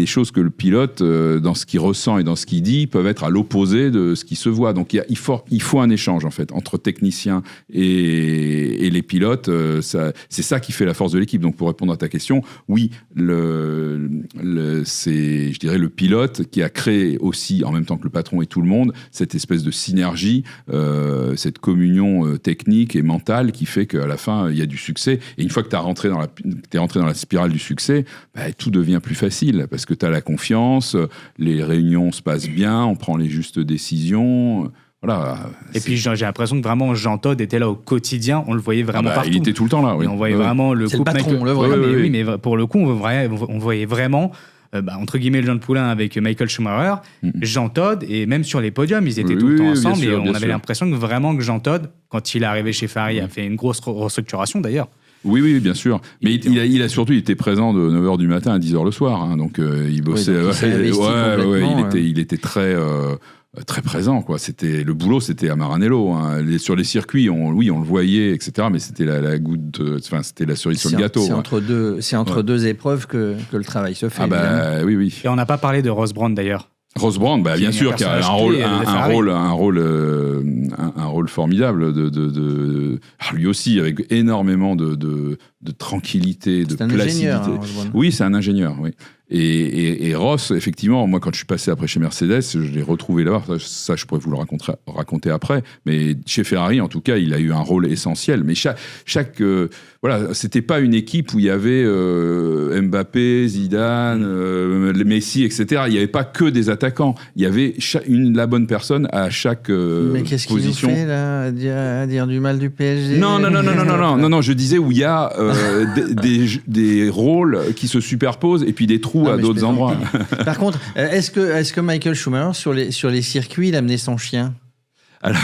choses que le pilote, dans ce qu'il ressent et dans ce qu'il dit, peuvent être à l'opposé de ce qui se voit. Donc il faut un échange en fait entre techniciens et les pilotes. C'est ça qui fait la force de l'équipe. Donc pour répondre à ta question, oui, c'est, je dirais, le pilote qui a créé aussi, en même temps que le patron et tout le monde, cette espèce de synergie, cette communion technique et mentale qui fait qu'à la fin il y a du succès. Et une fois que t'es rentré dans la spirale du succès, tout devient plus facile parce que tu as la confiance, les réunions se passent bien, on prend les justes décisions. Voilà. Et puis j'ai l'impression que vraiment Jean Todt était là au quotidien, on le voyait vraiment partout. Il était tout le temps là. Oui. Et on voyait vraiment le couple. C'est le patron, le vrai. Oui, mais pour le coup, on voyait vraiment. Entre guillemets, le Jean de Poulain avec Michael Schumacher, Jean Todt, et même sur les podiums, ils étaient tout le temps ensemble, sûr, et on avait l'impression que Jean Todt, quand il est arrivé chez Ferrari, a fait une grosse restructuration d'ailleurs. Oui, bien sûr. Mais il a surtout été présent de 9h du matin à 10h le soir. Hein, donc il bossait. Il était très présent, quoi. Le boulot, c'était à Maranello. Hein. Sur les circuits, on le voyait, etc. Mais c'était la goutte, c'était la cerise sur le gâteau. C'est entre deux épreuves que le travail se fait. Oui. Et on n'a pas parlé de Ross Brawn d'ailleurs. Ross Brown, bien sûr, qui a un rôle formidable lui aussi, avec énormément de tranquillité, de placidité. Oui, c'est un ingénieur, oui. Et Ross, effectivement, moi, quand je suis passé après chez Mercedes, je l'ai retrouvé là-bas. Ça, je pourrais vous le raconter après. Mais chez Ferrari, en tout cas, il a eu un rôle essentiel. Mais voilà, c'était pas une équipe où il y avait Mbappé, Zidane, Messi, etc. Il n'y avait pas que des attaquants. Il y avait la bonne personne à chaque position. Mais qu'est-ce qu'il nous fait, là, à dire du mal du PSG? Non, je disais où il y a des rôles qui se superposent et puis des trous à d'autres endroits. Par contre, est-ce que Michael Schumacher, sur les circuits, il amenait son chien? Alors,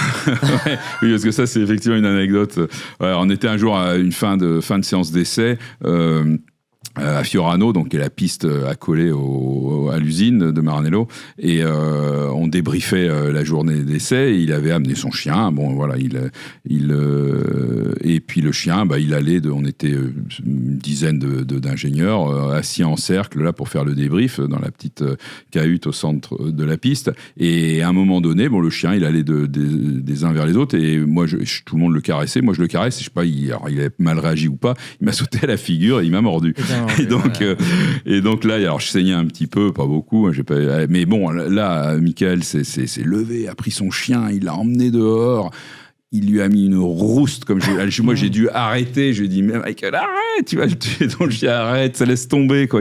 oui, parce que ça, c'est effectivement une anecdote. On était un jour à une fin de séance d'essai à Fiorano, donc qui est la piste accolée à l'usine de Maranello, et on débriefait la journée d'essai. Il avait amené son chien. Bon, voilà, et puis le chien, il allait. On était une dizaine d'ingénieurs assis en cercle là pour faire le débrief dans la petite cahute au centre de la piste. Et à un moment donné, le chien, il allait des uns vers les autres, et moi, tout le monde le caressait. Moi, je le caresse. Je sais pas, il avait mal réagi ou pas. Il m'a sauté à la figure et il m'a mordu. Et donc là, alors je saignais un petit peu, pas beaucoup, mais bon, là, Michael s'est levé, a pris son chien, il l'a emmené dehors. Il lui a mis une rouste, moi j'ai dû arrêter, je lui ai dit, mais Michael, arrête, tu vas le tuer ton chien, arrête, ça laisse tomber, quoi.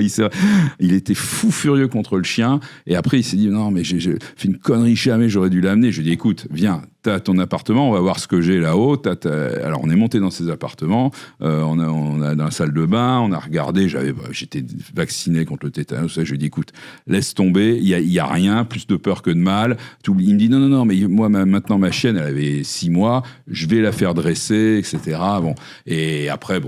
Il était fou furieux contre le chien, et après il s'est dit, non mais j'ai fait une connerie, jamais j'aurais dû l'amener. Je lui ai dit, écoute, viens, t'as ton appartement, on va voir ce que j'ai là-haut. Alors on est monté dans ces appartements, on a dans la salle de bain, on a regardé, j'étais vacciné contre le tétanos, je lui ai dit, écoute, laisse tomber, il y a rien, plus de peur que de mal. Il me dit, non, mais moi maintenant ma chienne, elle avait 6 mois, je vais la faire dresser, etc. Bon. Et après,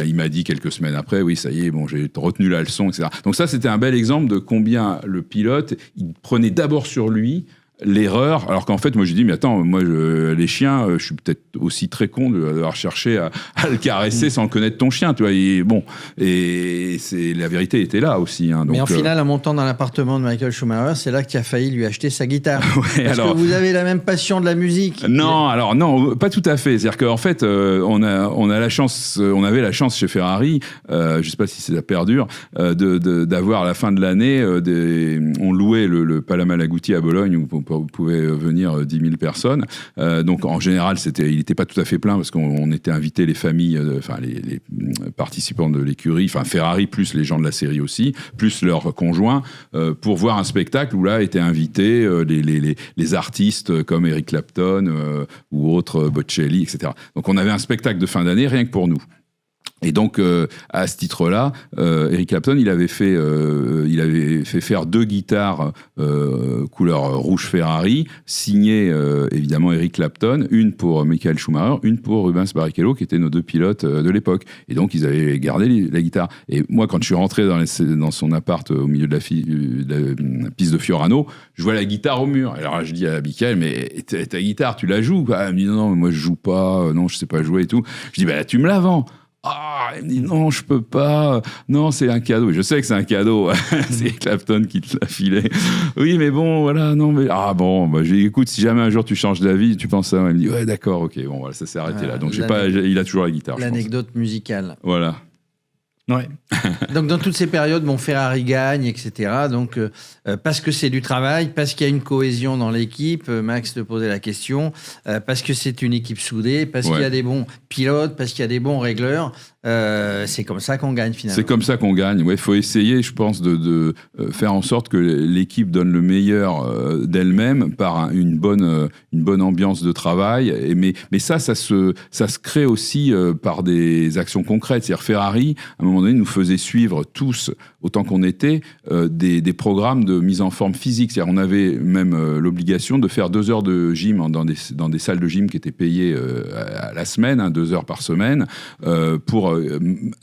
il m'a dit quelques semaines après, oui, ça y est, j'ai retenu la leçon, etc. Donc ça, c'était un bel exemple de combien le pilote, il prenait d'abord sur lui l'erreur, alors qu'en fait, moi, j'ai dit, mais attends, moi, les chiens, je suis peut-être aussi très con d'avoir cherché à le caresser sans connaître ton chien, tu vois. Et la vérité était là aussi. Hein, donc, mais en finale, en montant dans l'appartement de Michael Schumacher, c'est là que tu as failli lui acheter sa guitare. Parce que vous avez la même passion de la musique. Non, pas tout à fait. C'est-à-dire qu'en fait, on avait la chance chez Ferrari, je sais pas si ça perdure, d'avoir à la fin de l'année, on louait le Palais Malaguti à Bologne, où vous pouvez venir 10 000 personnes. Donc en général, il n'était pas tout à fait plein parce qu'on était invité les familles, les participants de l'écurie, Ferrari plus les gens de la série aussi, plus leurs conjoints, pour voir un spectacle où là étaient invités les artistes comme Eric Clapton ou autres, Bocelli, etc. Donc on avait un spectacle de fin d'année rien que pour nous. Et donc, à ce titre-là, Eric Clapton, il avait fait faire 2 guitares couleur rouge Ferrari, signées évidemment Eric Clapton, une pour Michael Schumacher, une pour Rubens Barrichello, qui étaient nos 2 pilotes de l'époque. Et donc, ils avaient gardé la guitare. Et moi, quand je suis rentré dans son appart au milieu de la piste de Fiorano, je vois la guitare au mur. Alors je dis à Michael, mais ta guitare, tu la joues? Il me dit, non, moi, je joue pas, non, je sais pas jouer et tout. Je dis, là, tu me la vends. Il me dit non, je peux pas. Non, c'est un cadeau. Je sais que c'est un cadeau. C'est Clapton qui te l'a filé. Oui, mais bon, voilà, non, mais je lui dis, écoute, si jamais un jour tu changes d'avis, tu penses ça. Il me dit ouais, d'accord, ok, bon, voilà, ça s'est arrêté là. Donc il a toujours la guitare. L'anecdote musicale. Voilà. Ouais. Donc dans toutes ces périodes, Ferrari gagne, etc. Donc parce que c'est du travail, parce qu'il y a une cohésion dans l'équipe, Max te posait la question, parce que c'est une équipe soudée, parce qu'il y a des bons pilotes, parce qu'il y a des bons régleurs. C'est comme ça qu'on gagne finalement. C'est comme ça qu'on gagne. Ouais, faut essayer, je pense, de faire en sorte que l'équipe donne le meilleur d'elle-même par une bonne ambiance de travail. Mais ça se crée aussi par des actions concrètes. C'est-à-dire Ferrari, à un moment donné, nous faisait suivre tous, autant qu'on était, des programmes de mise en forme physique. C'est-à-dire on avait même l'obligation de faire 2 heures de gym dans des salles de gym qui étaient payées à la semaine, 2 heures par semaine, pour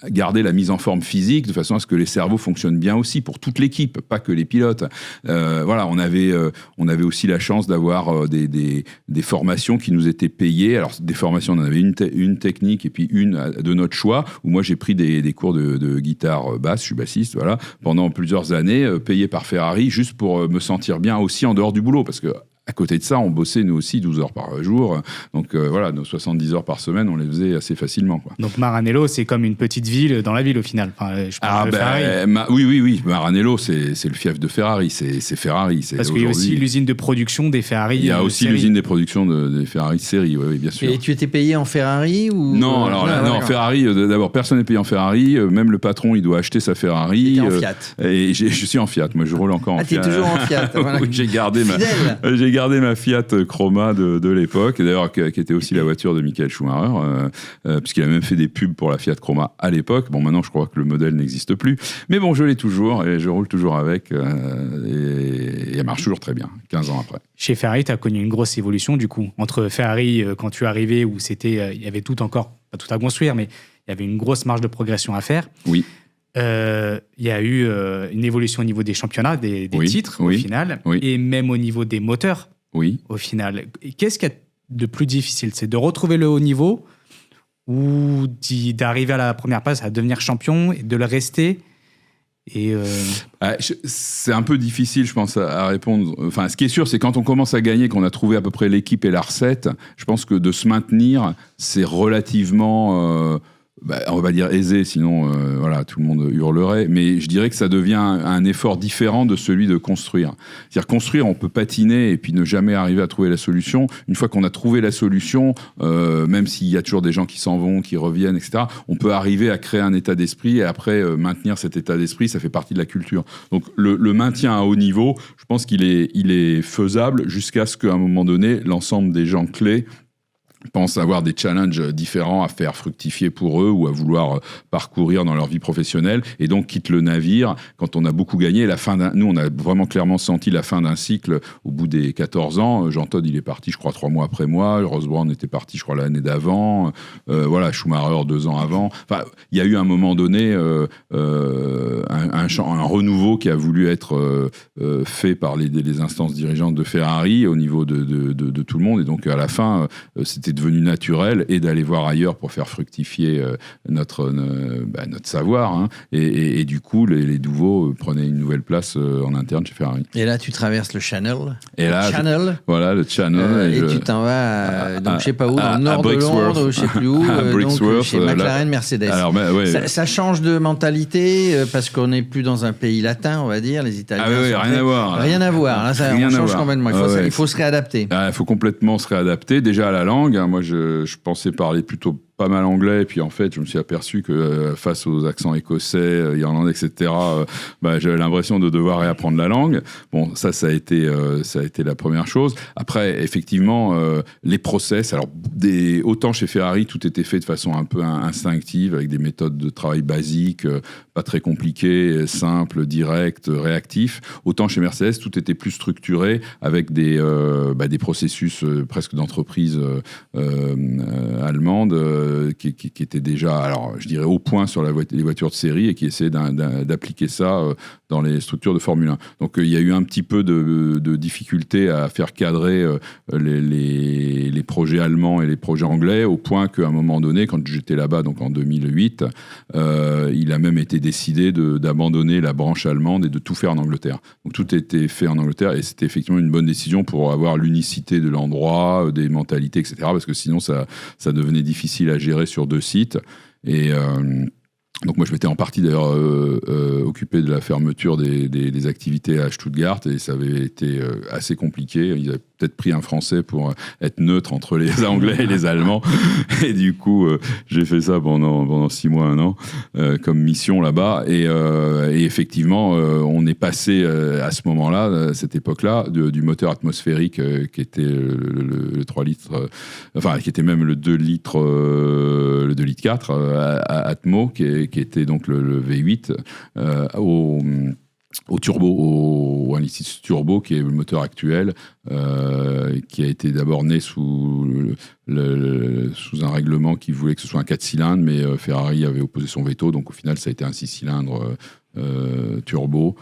garder la mise en forme physique de façon à ce que les cerveaux fonctionnent bien aussi pour toute l'équipe, pas que les pilotes. Voilà, on avait aussi la chance d'avoir des formations qui nous étaient payées. Alors des formations, on en avait une technique et puis une de notre choix, où moi j'ai pris des cours de de guitare basse, je suis bassiste, voilà, pendant plusieurs années, payé par Ferrari, juste pour me sentir bien aussi en dehors du boulot, parce que à côté de ça, on bossait nous aussi 12 heures par jour. Donc voilà, nos 70 heures par semaine, on les faisait assez facilement, quoi. Donc Maranello, c'est comme une petite ville dans la ville au final. Enfin, je parle de Ferrari. Oui. Maranello, c'est le fief de Ferrari. C'est Ferrari. Parce qu'il y a aussi l'usine de production des Ferrari. Il y a aussi l'usine de production des Ferrari série, oui, bien sûr. Et tu étais payé en Ferrari ou... Non, non, Ferrari, d'abord, personne n'est payé en Ferrari. Même le patron, il doit acheter sa Ferrari. Tu es en Fiat. Et je suis en Fiat. Moi, je roule encore en Fiat. Tu es toujours en Fiat. Voilà. Oui, j'ai gardé ma Fiat Chroma de l'époque, d'ailleurs qui était aussi la voiture de Michael Schumacher, puisqu'il a même fait des pubs pour la Fiat Chroma à l'époque. Bon, maintenant je crois que le modèle n'existe plus, mais bon, je l'ai toujours et je roule toujours avec, et elle marche toujours très bien, 15 ans après. Chez Ferrari, tu as connu une grosse évolution du coup, entre Ferrari quand tu es arrivé, où il y avait tout à construire, mais il y avait une grosse marge de progression à faire. Oui. Il y a eu une évolution au niveau des championnats, des titres au final, et même au niveau des moteurs. Oui. Au final. Qu'est-ce qu'il y a de plus difficile? C'est de retrouver le haut niveau ou d'arriver à la première place, à devenir champion et de le rester? C'est un peu difficile, je pense, à répondre. Enfin, ce qui est sûr, c'est quand on commence à gagner, qu'on a trouvé à peu près l'équipe et la recette, je pense que de se maintenir, c'est relativement... on va pas dire aisé, sinon voilà, tout le monde hurlerait, mais je dirais que ça devient un effort différent de celui de construire. C'est-à-dire construire, on peut patiner et puis ne jamais arriver à trouver la solution. Une fois qu'on a trouvé la solution, même s'il y a toujours des gens qui s'en vont, qui reviennent, etc., on peut arriver à créer un état d'esprit et après maintenir cet état d'esprit, ça fait partie de la culture. Donc le maintien à haut niveau, je pense qu'il est faisable jusqu'à ce qu'à un moment donné, l'ensemble des gens clés pensent avoir des challenges différents à faire fructifier pour eux ou à vouloir parcourir dans leur vie professionnelle et donc quittent le navire quand on a beaucoup gagné. Nous, on a vraiment clairement senti la fin d'un cycle au bout des 14 ans. Jean Todt, il est parti, je crois, 3 mois après moi. Ross Brown était parti, je crois, l'année d'avant. Voilà, Schumacher 2 ans avant. Enfin, il y a eu à un moment donné un renouveau qui a voulu être fait par les instances dirigeantes de Ferrari au niveau de tout le monde. Et donc, à la fin, c'était devenu naturel et d'aller voir ailleurs pour faire fructifier notre savoir. Hein. Et du coup, les nouveaux prenaient une nouvelle place en interne chez Ferrari. Et là, tu traverses le Channel. Voilà, le Channel. Et tu t'en vas, donc je sais pas où, dans le nord de Londres, je sais plus où, donc chez McLaren, Mercedes. Alors, ça change de mentalité parce qu'on n'est plus dans un pays latin, on va dire. Les Italiens. Rien à voir. Rien à voir. Là, ça change complètement. Il faut se réadapter. Il faut complètement se réadapter. Déjà à la langue. Moi, je pensais parler plutôt pas mal anglais, et puis en fait, je me suis aperçu que face aux accents écossais, irlandais, etc., j'avais l'impression de devoir réapprendre la langue. Bon, ça a été la première chose. Après, effectivement, les process, alors autant chez Ferrari, tout était fait de façon un peu instinctive, avec des méthodes de travail basiques, pas très compliquées, simples, directes, réactifs. Autant chez Mercedes, tout était plus structuré, avec des processus presque d'entreprise allemande, qui était déjà, alors je dirais, au point sur les voitures de série et qui essaie d'appliquer ça dans les structures de Formule 1. Donc il y a eu un petit peu de difficulté à faire cadrer les projets allemands et les projets anglais, au point qu'à un moment donné, quand j'étais là-bas, donc en 2008, il a même été décidé d'abandonner la branche allemande et de tout faire en Angleterre. Donc tout a été fait en Angleterre et c'était effectivement une bonne décision pour avoir l'unicité de l'endroit, des mentalités, etc. Parce que sinon ça devenait difficile à gérer sur 2 sites. Et donc moi je m'étais en partie d'ailleurs occupé de la fermeture des activités à Stuttgart et ça avait été assez compliqué. Ils avaient peut-être pris un Français pour être neutre entre les Anglais et les Allemands. Et du coup, j'ai fait ça pendant 6 mois, 1 an, comme mission là-bas. Et effectivement, on est passé à ce moment-là, à cette époque-là, du moteur atmosphérique qui était le 3 litres, enfin, qui était même le 2 litres, le 2 litres 4 Atmo, qui était donc le V8, au turbo, au 1.6 turbo, qui est le moteur actuel, qui a été d'abord né sous un règlement qui voulait que ce soit un 4 cylindres, mais Ferrari avait opposé son veto, donc au final ça a été un 6 cylindres turbo,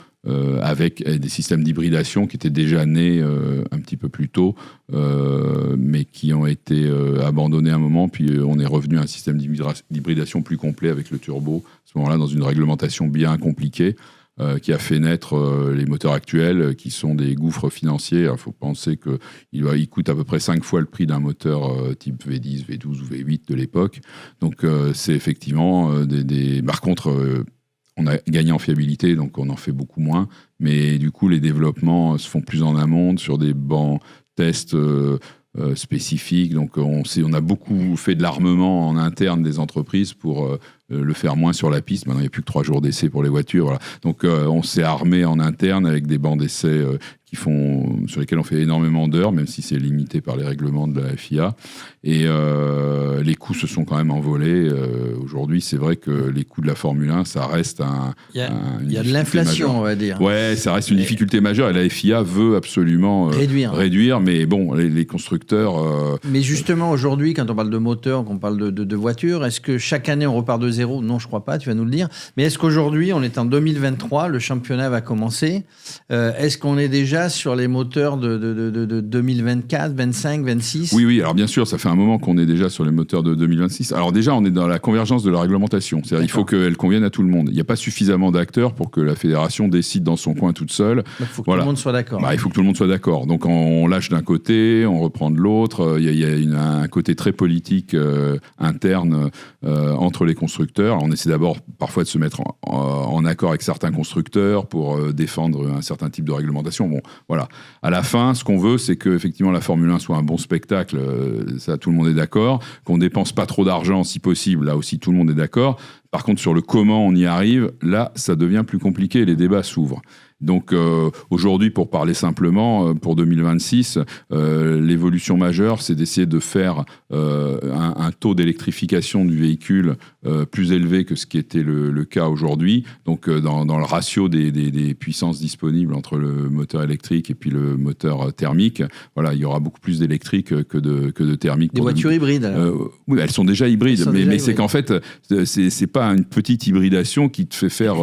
avec des systèmes d'hybridation qui étaient déjà nés un petit peu plus tôt, mais qui ont été abandonnés à un moment, puis on est revenu à un système d'hybridation plus complet avec le turbo, à ce moment-là dans une réglementation bien compliquée, qui a fait naître les moteurs actuels, qui sont des gouffres financiers. Il faut penser qu'ils coûtent à peu près 5 fois le prix d'un moteur type V10, V12 ou V8 de l'époque. Donc c'est effectivement Par contre, on a gagné en fiabilité, donc on en fait beaucoup moins. Mais du coup, les développements se font plus en amont sur des bancs tests spécifiques. Donc on a beaucoup fait de l'armement en interne des entreprises pour le faire moins sur la piste. Maintenant, il n'y a plus que 3 jours d'essai pour les voitures. Voilà. Donc on s'est armé en interne avec des bancs d'essai sur lesquels on fait énormément d'heures, même si c'est limité par les règlements de la FIA. Et les coûts se sont quand même envolés. Aujourd'hui, c'est vrai que les coûts de la Formule 1, ça reste il y a de l'inflation, majeure. On va dire. Ouais, ça reste une difficulté majeure. Et la FIA veut absolument réduire. Mais bon, les constructeurs... Mais justement, aujourd'hui, quand on parle de moteur, qu'on parle de voiture, est-ce que chaque année, on repart de zéro ? Non, je crois pas, tu vas nous le dire. Mais est-ce qu'aujourd'hui, on est en 2023, le championnat va commencer. Est-ce qu'on est déjà sur les moteurs de 2024, 25, 26 ? Oui, alors bien sûr, ça fait un moment qu'on est déjà sur les moteurs de 2026. Alors déjà, on est dans la convergence de la réglementation. C'est-à-dire, il faut qu'elle convienne à tout le monde. Il n'y a pas suffisamment d'acteurs pour que la fédération décide dans son coin toute seule. Il faut que tout le monde soit d'accord. Il faut que tout le monde soit d'accord. Donc on lâche d'un côté, on reprend de l'autre. Il y a un côté très politique interne entre les constructeurs. Alors, on essaie d'abord parfois de se mettre en accord avec certains constructeurs pour défendre un certain type de réglementation. Bon, voilà. À la fin, ce qu'on veut, c'est que effectivement la Formule 1 soit un bon spectacle. Ça, tout le monde est d'accord. Qu'on dépense pas trop d'argent, si possible. Là aussi, tout le monde est d'accord. Par contre, sur le comment on y arrive, là, ça devient plus compliqué et les débats s'ouvrent. Donc aujourd'hui, pour parler simplement, pour 2026, l'évolution majeure, c'est d'essayer de faire un taux d'électrification du véhicule plus élevé que ce qui était le cas aujourd'hui. Donc dans le ratio des puissances disponibles entre le moteur électrique et puis le moteur thermique, voilà, il y aura beaucoup plus d'électrique que de thermique. Des voitures hybrides alors. Oui, elles sont déjà hybrides, mais c'est qu'en fait, c'est pas une petite hybridation qui te fait faire,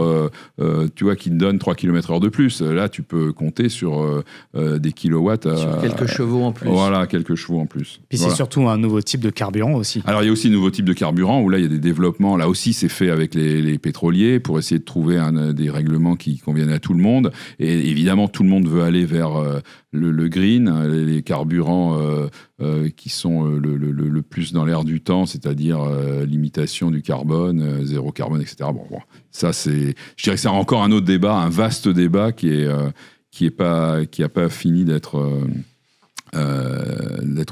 tu vois, qui te donne 3 km/h de plus. Là, tu peux compter sur des kilowatts. Sur quelques chevaux en plus. Voilà, quelques chevaux en plus. Puis c'est surtout un nouveau type de carburant aussi. Alors, il y a aussi un nouveau type de carburant où là, il y a des développements. Là aussi, c'est fait avec les pétroliers pour essayer de trouver des règlements qui conviennent à tout le monde. Et évidemment, tout le monde veut aller vers le green, les carburants qui sont le plus dans l'air du temps, c'est-à-dire limitation du carbone, zéro carbone, etc. Bon, ça, je dirais que c'est encore un autre débat, un vaste débat qui a pas fini d'être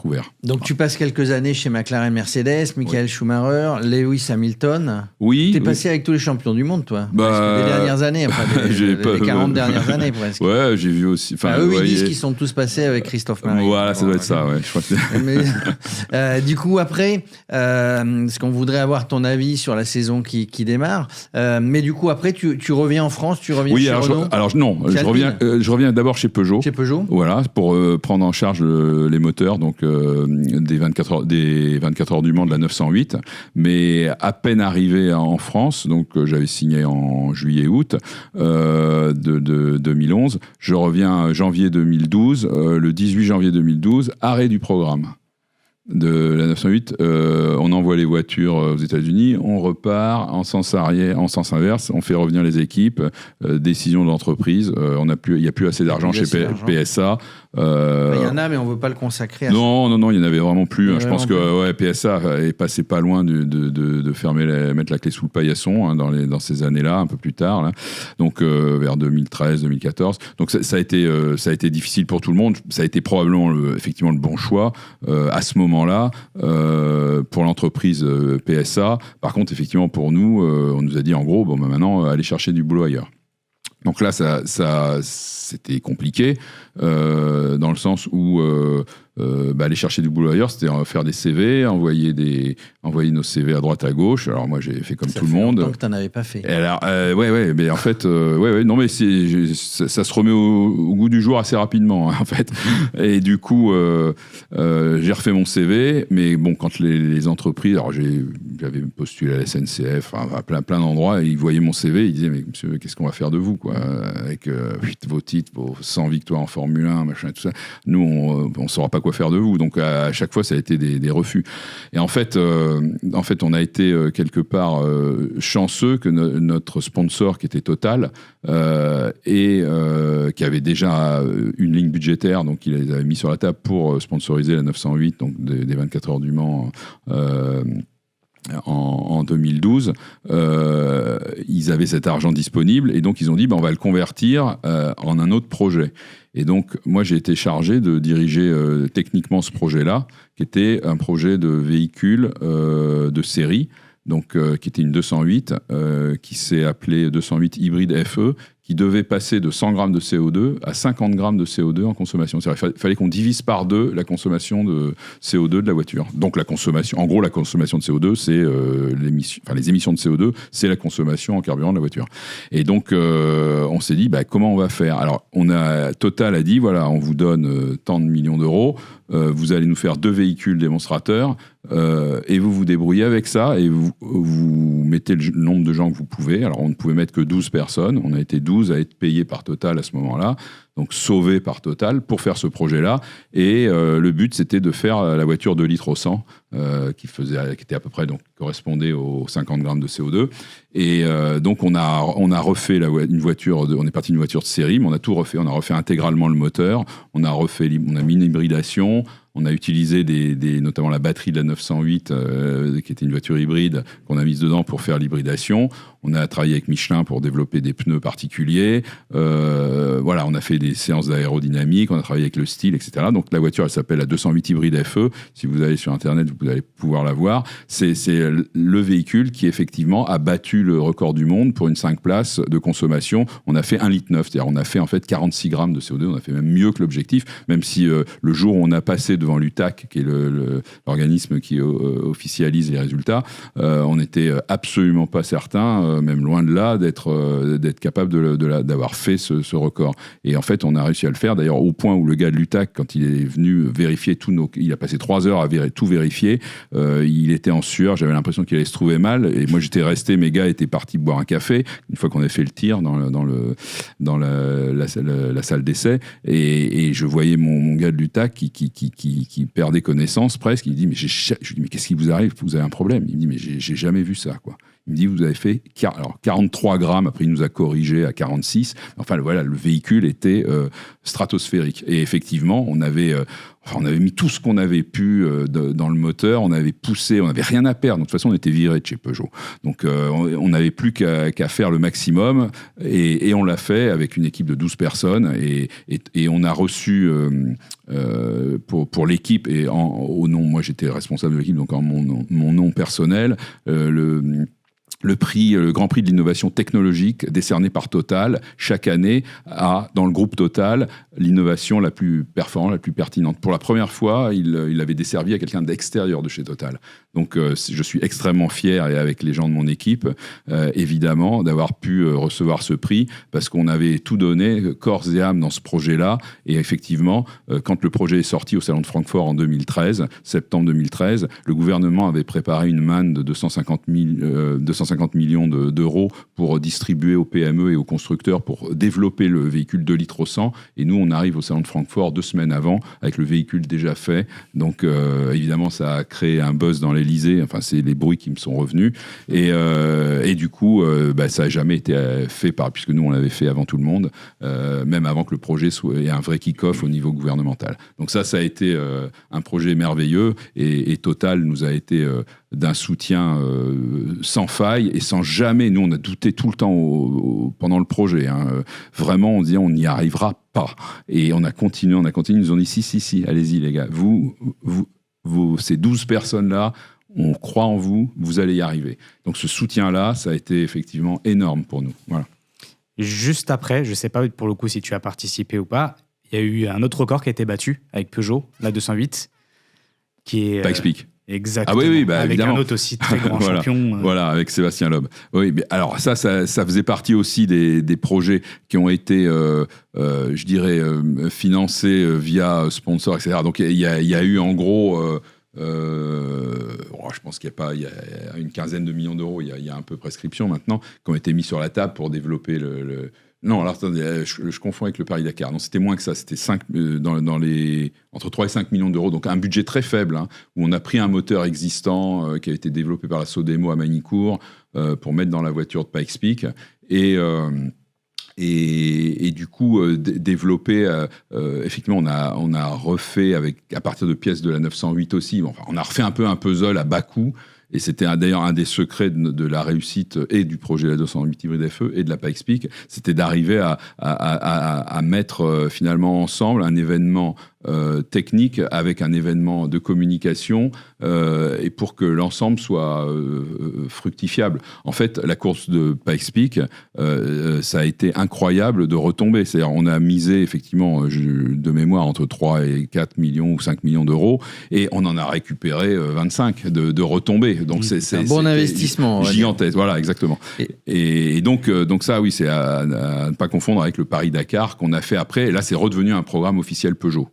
ouvert. Donc tu passes quelques années chez McLaren Mercedes, Michael Schumacher, Lewis Hamilton. Oui. T'es passé avec tous les champions du monde, toi. Bah, les dernières années, les 40 dernières années presque. Ouais, j'ai vu aussi. Eux, ils disent qu'ils sont tous passés avec Christophe Maé. Voilà, ça doit être ça, ouais. Je crois que du coup, après, parce qu'on voudrait avoir ton avis sur la saison qui démarre, mais du coup, après, tu reviens en France, tu reviens chez Renault. Non, je reviens d'abord chez Peugeot. Chez Peugeot. Voilà, pour prendre en charge les moteurs donc des 24 heures du Mans de la 908, mais à peine arrivé en France, donc j'avais signé en juillet-août de 2011, je reviens janvier 2012, le 18 janvier 2012, arrêt du programme de la 908, on envoie les voitures aux États-Unis, on repart en sens arrière, en sens inverse, on fait revenir les équipes, décision de l'entreprise, il n'y a plus assez d'argent chez PSA. Il y en a, mais on ne veut pas le consacrer à ça. Non, il n'y en avait vraiment plus. Je pense que PSA est passé pas loin de mettre la clé sous le paillasson dans ces années-là, un peu plus tard, là. Donc vers 2013, 2014. Donc ça a été difficile pour tout le monde. Ça a été probablement effectivement le bon choix à ce moment-là pour l'entreprise PSA. Par contre, effectivement, pour nous, on nous a dit en gros, maintenant, allez chercher du boulot ailleurs. Donc là, ça c'était compliqué dans le sens où aller chercher du boulot ailleurs, c'était faire des CV, envoyer nos CV à droite à gauche. Alors moi j'ai fait comme tout le monde. Ça fait longtemps que tu n'en avais pas fait. Et alors, ouais, mais en fait, non, mais ça se remet au goût du jour assez rapidement, hein, en fait. Et du coup, j'ai refait mon CV, mais bon, quand les entreprises, alors j'avais postulé à la SNCF, à plein d'endroits, et ils voyaient mon CV, ils disaient, mais monsieur, qu'est-ce qu'on va faire de vous, quoi, avec vos titres, vos 100 victoires en Formule 1, machin, tout ça. Nous, on ne saura pas quoi faire de vous. Donc, à chaque fois, ça a été des refus. Et en fait, on a été quelque part chanceux que notre sponsor, qui était Total, et qui avait déjà une ligne budgétaire, donc il les avait mis sur la table pour sponsoriser la 908, donc des 24 heures du Mans en 2012, ils avaient cet argent disponible et donc ils ont dit on va le convertir en un autre projet. Et donc moi j'ai été chargé de diriger techniquement ce projet-là, qui était un projet de véhicule de série, donc qui était une 208, qui s'est appelée 208 hybride FE, qui devait passer de 100 grammes de CO2 à 50 grammes de CO2 en consommation. C'est-à-dire qu'il fallait qu'on divise par 2 la consommation de CO2 de la voiture. Donc la consommation de CO2, c'est les émissions de CO2, c'est la consommation en carburant de la voiture. Et donc on s'est dit comment on va faire. Alors Total a dit voilà, on vous donne tant de millions d'euros, vous allez nous faire 2 véhicules démonstrateurs et vous vous débrouillez avec ça et vous mettez le nombre de gens que vous pouvez. Alors on ne pouvait mettre que 12 personnes, on a été 12 à être payés par Total à ce moment-là, donc sauvés par Total pour faire ce projet-là. Et le but, c'était de faire la voiture 2 litres au 100, qui était à peu près, donc correspondait aux 50 grammes de CO2. Et donc on a refait une voiture, on est parti d'une voiture de série, mais on a tout refait. On a refait intégralement le moteur, on a mis une hybridation. On a utilisé notamment la batterie de la 908, qui était une voiture hybride, qu'on a mise dedans pour faire l'hybridation. On a travaillé avec Michelin pour développer des pneus particuliers. Voilà, on a fait des séances d'aérodynamique, on a travaillé avec le style, etc. Donc la voiture, elle s'appelle la 208 hybride FE. Si vous allez sur Internet, vous allez pouvoir la voir. C'est le véhicule qui, effectivement, a battu le record du monde pour une 5 places de consommation. On a fait 1,9 litre. C'est-à-dire on a fait en fait 46 grammes de CO2. On a fait même mieux que l'objectif, même si le jour où on a passé devant l'UTAC, qui est l'organisme qui officialise les résultats, on n'était absolument pas certain, même loin de là, d'être capable d'avoir fait ce record. Et en fait, on a réussi à le faire, d'ailleurs, au point où le gars de l'UTAC, quand il est venu vérifier il a passé 3 heures à tout vérifier, il était en sueur, j'avais l'impression qu'il allait se trouver mal, et moi j'étais resté, mes gars étaient partis boire un café, une fois qu'on avait fait le tir dans la salle d'essai, et je voyais mon gars de l'UTAC qui perdait connaissance presque. Il me dit, je lui dis, mais qu'est-ce qui vous arrive? Vous avez un problème? Il me dit, mais j'ai jamais vu ça, quoi. Il me dit, vous avez fait 43 grammes, après il nous a corrigé à 46. Enfin voilà, le véhicule était stratosphérique. Et effectivement, on avait mis tout ce qu'on avait pu dans le moteur, on avait poussé, on n'avait rien à perdre. De toute façon, on était viré de chez Peugeot. Donc on n'avait plus qu'à faire le maximum, et on l'a fait avec une équipe de 12 personnes, et on a reçu pour l'équipe, et au nom, moi j'étais responsable de l'équipe, donc en mon nom personnel, le Grand Prix de l'innovation technologique décerné par Total chaque année dans le groupe Total, l'innovation la plus performante, la plus pertinente. Pour la première fois, il l'avait desservi à quelqu'un d'extérieur de chez Total. Donc je suis extrêmement fier, et avec les gens de mon équipe, évidemment, d'avoir pu recevoir ce prix, parce qu'on avait tout donné, corps et âme, dans ce projet-là. Et effectivement, quand le projet est sorti au Salon de Francfort en 2013, septembre 2013, le gouvernement avait préparé une manne de 250 millions d'euros pour distribuer aux PME et aux constructeurs pour développer le véhicule 2 litres au 100. Et nous, on arrive au Salon de Francfort 2 semaines avant, avec le véhicule déjà fait. Donc évidemment, ça a créé un buzz dans l'Élysée. Enfin, c'est les bruits qui me sont revenus. Et du coup, ça n'a jamais été fait puisque nous, on l'avait fait avant tout le monde, même avant que le projet ait un vrai kick-off au niveau gouvernemental. Donc ça a été un projet merveilleux, et Total nous a été d'un soutien sans faille et sans jamais. Nous, on a douté tout le temps pendant le projet. Hein. Vraiment, on disait on n'y arrivera pas. Et on a continué. Ils nous ont dit si, allez-y les gars. Vous ces 12 personnes-là, on croit en vous, vous allez y arriver. Donc ce soutien-là, ça a été effectivement énorme pour nous. Voilà. Juste après, je ne sais pas pour le coup si tu as participé ou pas, il y a eu un autre record qui a été battu avec Peugeot, la 208, qui est... Pikes-Peak. Exactement. Ah oui, bah, avec évidemment. un autre aussi très grand Voilà. champion. Voilà, avec Sébastien Loeb. Oui, mais alors ça faisait partie aussi des projets qui ont été, je dirais, financés via sponsors, etc. Donc il y a eu en gros, je pense qu'il y a une quinzaine de millions d'euros, il y a un peu prescription maintenant, qui ont été mis sur la table pour développer le... Non, alors attendez, je confonds avec le Paris-Dakar. Non, c'était moins que ça. C'était entre 3 et 5 millions d'euros. Donc un budget très faible, hein, où on a pris un moteur existant qui a été développé par la Sodemo à Magny-Cours pour mettre dans la voiture de Pikes-Peak. Et du coup, développé, effectivement, on a refait à partir de pièces de la 908 aussi. Enfin, on a refait un peu un puzzle à bas coût. Et c'était d'ailleurs un des secrets de la réussite et du projet la 208 hybride FE et de la Pikes-Peak, c'était d'arriver à mettre finalement ensemble un événement technique avec un événement de communication et pour que l'ensemble soit fructifiable. En fait, la course de Pikes-Peak, ça a été incroyable de retomber. C'est-à-dire, on a misé effectivement de mémoire entre 3 et 4 millions ou 5 millions d'euros et on en a récupéré 25 de retombées. Donc c'est un bon investissement. Gigantesque, voilà, exactement. Et donc ça, oui, c'est à ne pas confondre avec le Paris-Dakar qu'on a fait après. Et là, c'est redevenu un programme officiel Peugeot.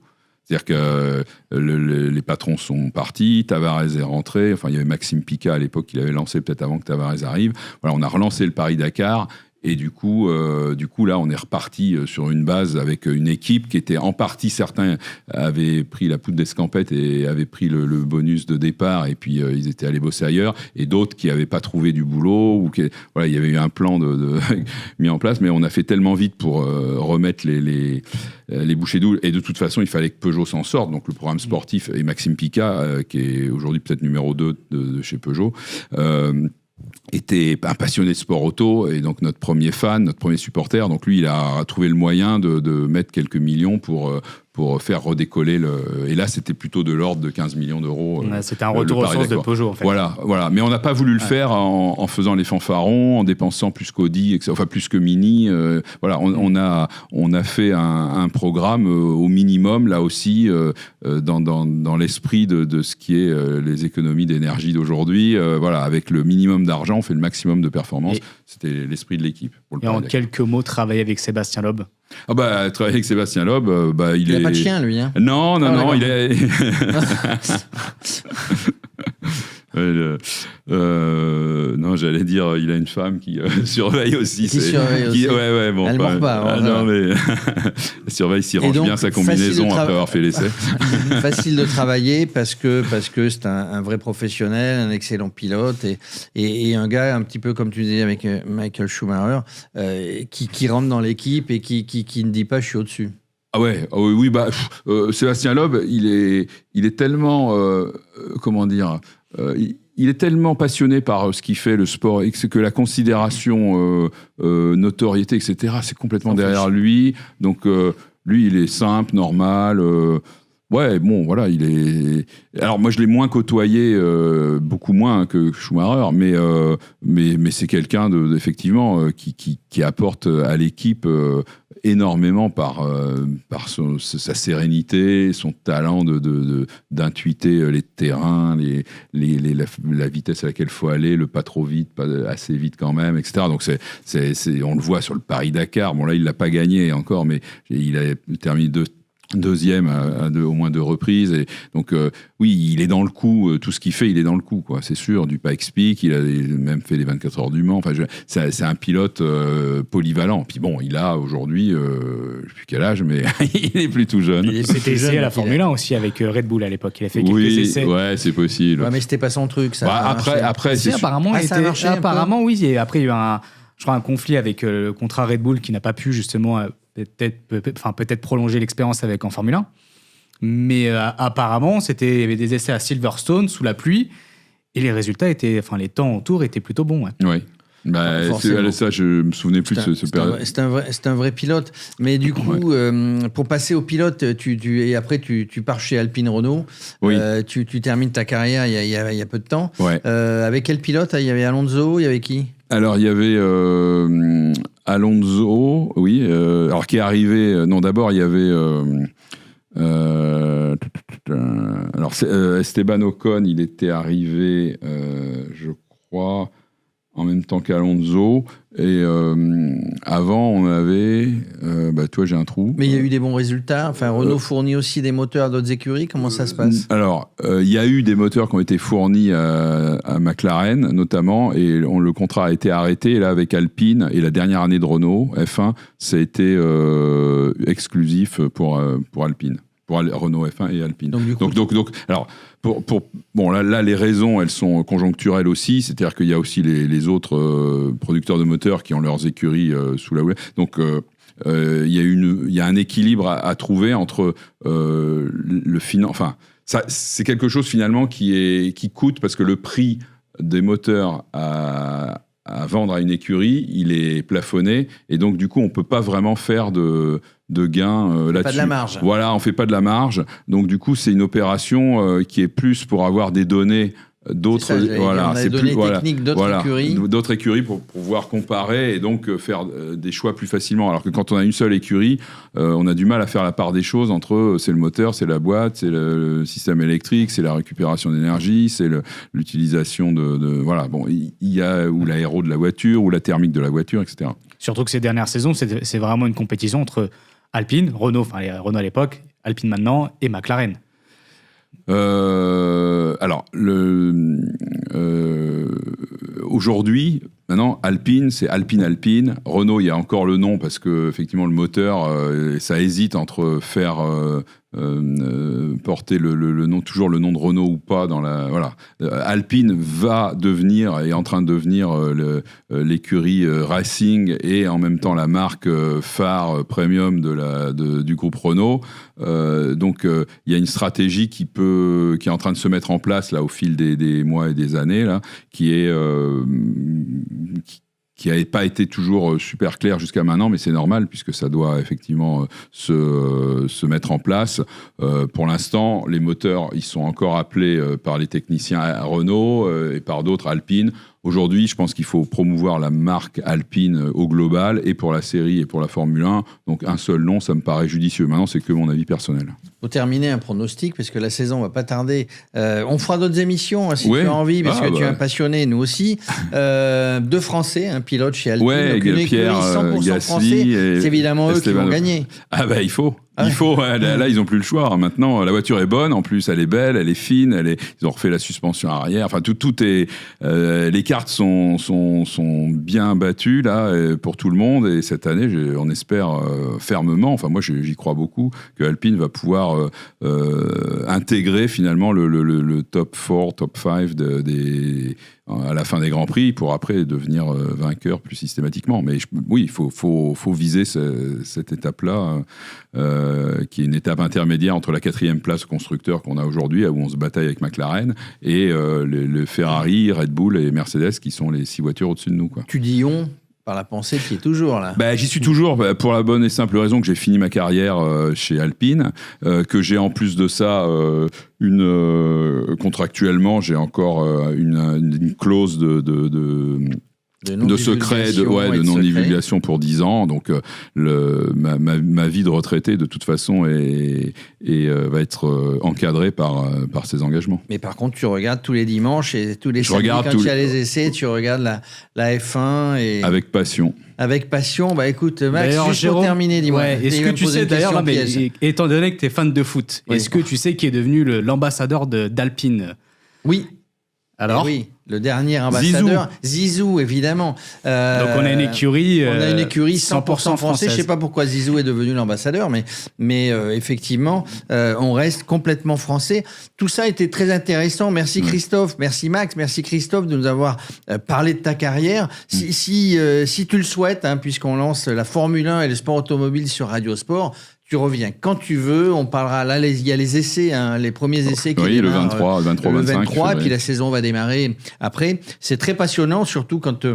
C'est-à-dire que les patrons sont partis, Tavares est rentré. Enfin, il y avait Maxime Pica à l'époque qui l'avait lancé peut-être avant que Tavares arrive. Voilà, on a relancé le Paris-Dakar. Et du coup, là, on est reparti sur une base avec une équipe qui était en partie, certains avaient pris la poudre d'escampette et avaient pris le bonus de départ et puis ils étaient allés bosser ailleurs. Et d'autres qui n'avaient pas trouvé du boulot ou voilà, il y avait eu un plan mis en place, mais on a fait tellement vite pour remettre les bouchées doubles. Et de toute façon, il fallait que Peugeot s'en sorte. Donc le programme sportif et Maxime Pica, qui est aujourd'hui peut-être numéro 2 de chez Peugeot, était un passionné de sport auto et donc notre premier fan, notre premier supporter. Donc lui, il a trouvé le moyen de mettre quelques millions pour faire redécoller et là, c'était plutôt de l'ordre de 15 millions d'euros. C'était un retour aux sources de Peugeot, en fait. Voilà. Mais on n'a pas voulu le faire en faisant les fanfarons, en dépensant plus qu'Audi, enfin plus que Mini. Voilà, on a fait un programme au minimum, là aussi, dans l'esprit de ce qui est les économies d'énergie d'aujourd'hui. Voilà, avec le minimum d'argent, on fait le maximum de performance. C'était l'esprit de l'équipe. Et en quelques mots, travailler avec Sébastien Loeb. Travailler avec Sébastien Loeb, il n'a pas de chien, lui. Hein. Non, il est... non, j'allais dire, il a une femme qui surveille aussi. Surveille aussi. Ouais, bon. Elle ne mord pas. Non, mais elle surveille s'il range bien sa combinaison après avoir fait l'essai. Facile de travailler parce que c'est un vrai professionnel, un excellent pilote et un gars un petit peu comme tu disais avec Michael Schumacher qui rentre dans l'équipe et qui ne dit pas je suis au-dessus. Ah ouais, oui, Sébastien Loeb, il est tellement, comment dire, il est tellement passionné par ce qu'il fait, le sport, et que la considération, notoriété, etc., c'est complètement derrière lui. Donc, lui, il est simple, normal. Ouais, bon, voilà, il est... Alors, moi, je l'ai moins côtoyé, beaucoup moins que Schumacher, mais c'est quelqu'un, effectivement, qui apporte à l'équipe énormément par sa sérénité, son talent d'intuiter les terrains, la vitesse à laquelle il faut aller, le pas trop vite, pas assez vite quand même, etc. Donc, on le voit sur le Paris-Dakar. Bon, là, il ne l'a pas gagné encore, mais il a terminé deuxième au moins 2 reprises. Et donc, oui, il est dans le coup. Tout ce qu'il fait, il est dans le coup, quoi. C'est sûr, du Pikes-Peak. Il a même fait les 24 heures du Mans. Enfin, c'est un pilote polyvalent. Puis bon, il a aujourd'hui, je ne sais plus quel âge, mais il est plus tout jeune. Il s'était essayé à la Formule 1 aussi avec Red Bull à l'époque. Il a fait quelques essais. Ouais, c'est possible. Ouais, mais c'était pas son truc, ça. Après, c'est apparemment, oui. Et après, il y a eu un conflit avec le contrat Red Bull qui n'a pas pu justement peut-être prolonger l'expérience en Formule 1. Mais apparemment, il y avait des essais à Silverstone sous la pluie et les résultats les temps autour étaient plutôt bons. Ouais. Oui. Ça, je me souvenais plus de ce période. C'est un vrai pilote. Mais du coup, pour passer au pilote, et après tu pars chez Alpine Renault. Oui. Tu termines ta carrière il y a peu de temps. Ouais. Avec quel pilote? Il y avait Alonso, il y avait qui? Alors, il y avait Alonso, oui. Alors, qui est arrivé... non, d'abord, il y avait... alors, Esteban Ocon, il était arrivé, je crois, en même temps qu'Alonso. Et avant, on avait... toi, j'ai un trou. Mais il y a eu des bons résultats. Enfin, Renault fournit aussi des moteurs à d'autres écuries. Comment ça se passe ? Alors, il y a eu des moteurs qui ont été fournis à McLaren, notamment, et le contrat a été arrêté. Et là, avec Alpine, et la dernière année de Renault, F1, ça a été exclusif pour Alpine. Pour Renault F1 et Alpine. Donc, alors, bon, là, les raisons, elles sont conjoncturelles aussi, c'est-à-dire qu'il y a aussi les autres producteurs de moteurs qui ont leurs écuries sous la houlette. Donc, il y a un équilibre à trouver entre le financement. Enfin, ça, c'est quelque chose finalement qui coûte parce que le prix des moteurs à vendre à une écurie, il est plafonné, et donc du coup, on peut pas vraiment faire de gains là-dessus. Pas de la marge. Voilà, on fait pas de la marge. Donc du coup, c'est une opération qui est plus pour avoir des données d'autres, c'est données techniques d'autres écuries pour pouvoir comparer et donc faire des choix plus facilement. Alors que quand on a une seule écurie, on a du mal à faire la part des choses entre c'est le moteur, c'est la boîte, c'est le système électrique, c'est la récupération d'énergie, c'est l'utilisation il y a ou l'aéro de la voiture ou la thermique de la voiture, etc. Surtout que ces dernières saisons, c'est vraiment une compétition entre Alpine, Renault à l'époque, Alpine maintenant et McLaren. Alors, aujourd'hui, maintenant, Alpine, c'est Alpine. Renault, il y a encore le nom parce que effectivement, le moteur, ça hésite entre faire porter le nom, toujours le nom de Renault ou pas dans la. Voilà. Alpine est en train de devenir l'écurie Racing et en même temps la marque phare premium du groupe Renault. Donc, il y a une stratégie qui est en train de se mettre en place là au fil des mois et des années là, qui n'avait pas été toujours super clair jusqu'à maintenant, mais c'est normal puisque ça doit effectivement se mettre en place. Pour l'instant, les moteurs, ils sont encore appelés par les techniciens à Renault et par d'autres Alpine. Aujourd'hui, je pense qu'il faut promouvoir la marque Alpine au global, et pour la série et pour la Formule 1. Donc un seul nom, ça me paraît judicieux. Maintenant, c'est que mon avis personnel. Pour terminer, un pronostic, parce que la saison va pas tarder. On fera d'autres émissions si tu as envie, parce que tu es un passionné, nous aussi. Deux Français, un pilote chez Alpine. Ouais, Pierre 100% Gasly français. C'est évidemment eux qui vont gagner. Ah il faut. Là, ils n'ont plus le choix. Maintenant, la voiture est bonne. En plus, elle est belle, elle est fine. Ils ont refait la suspension arrière. Enfin, tout est. Les cartes sont bien battues là pour tout le monde. Et cette année, on espère fermement. Enfin, moi, j'y crois beaucoup que Alpine va pouvoir intégrer finalement le top 4, top 5 à la fin des Grands Prix pour après devenir vainqueur plus systématiquement. Mais il faut viser cette étape-là. Qui est une étape intermédiaire entre la 4e place constructeur qu'on a aujourd'hui, où on se bataille avec McLaren, et le Ferrari, Red Bull et Mercedes, qui sont les 6 voitures au-dessus de nous, quoi. Tu dis on par la pensée qui est toujours là. J'y suis toujours pour la bonne et simple raison que j'ai fini ma carrière chez Alpine, que j'ai en plus de ça contractuellement j'ai encore une clause de secret, de non-divulgation pour 10 ans. Donc, ma vie de retraité, de toute façon, va être encadrée par ces engagements. Mais par contre, tu regardes tous les dimanches et tous les samedis, quand il y a les essais, tu regardes la F1. Avec passion. Avec passion. Écoute, Max, juste pour terminer, dis-moi. Est-ce que tu sais, d'ailleurs, étant donné que tu es fan de foot, est-ce que tu sais qui est devenu l'ambassadeur d'Alpine ? Oui. Alors oui, le dernier ambassadeur, Zizou évidemment. Donc on a une écurie, 100% français. Je sais pas pourquoi Zizou est devenu l'ambassadeur, mais effectivement, on reste complètement français. Tout ça était très intéressant. Merci Christophe, merci Max, merci Christophe de nous avoir parlé de ta carrière. Si tu le souhaites, puisqu'on lance la Formule 1 et le sport automobile sur Radio Sport, tu reviens quand tu veux, on parlera, là, il y a les essais, les premiers essais qui démarrent. Le 23, et puis la saison va démarrer après. C'est très passionnant, surtout quand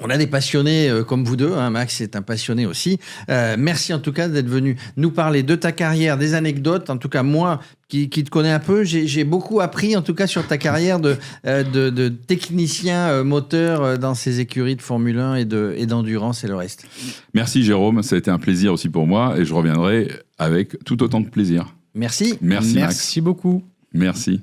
On a des passionnés comme vous deux, hein. Max est un passionné aussi. Merci en tout cas d'être venu nous parler de ta carrière, des anecdotes. En tout cas, moi qui te connais un peu, j'ai beaucoup appris en tout cas sur ta carrière de technicien moteur dans ces écuries de Formule 1 et d'endurance et le reste. Merci Jérôme, ça a été un plaisir aussi pour moi et je reviendrai avec tout autant de plaisir. Merci. Merci Max. Merci beaucoup. Merci.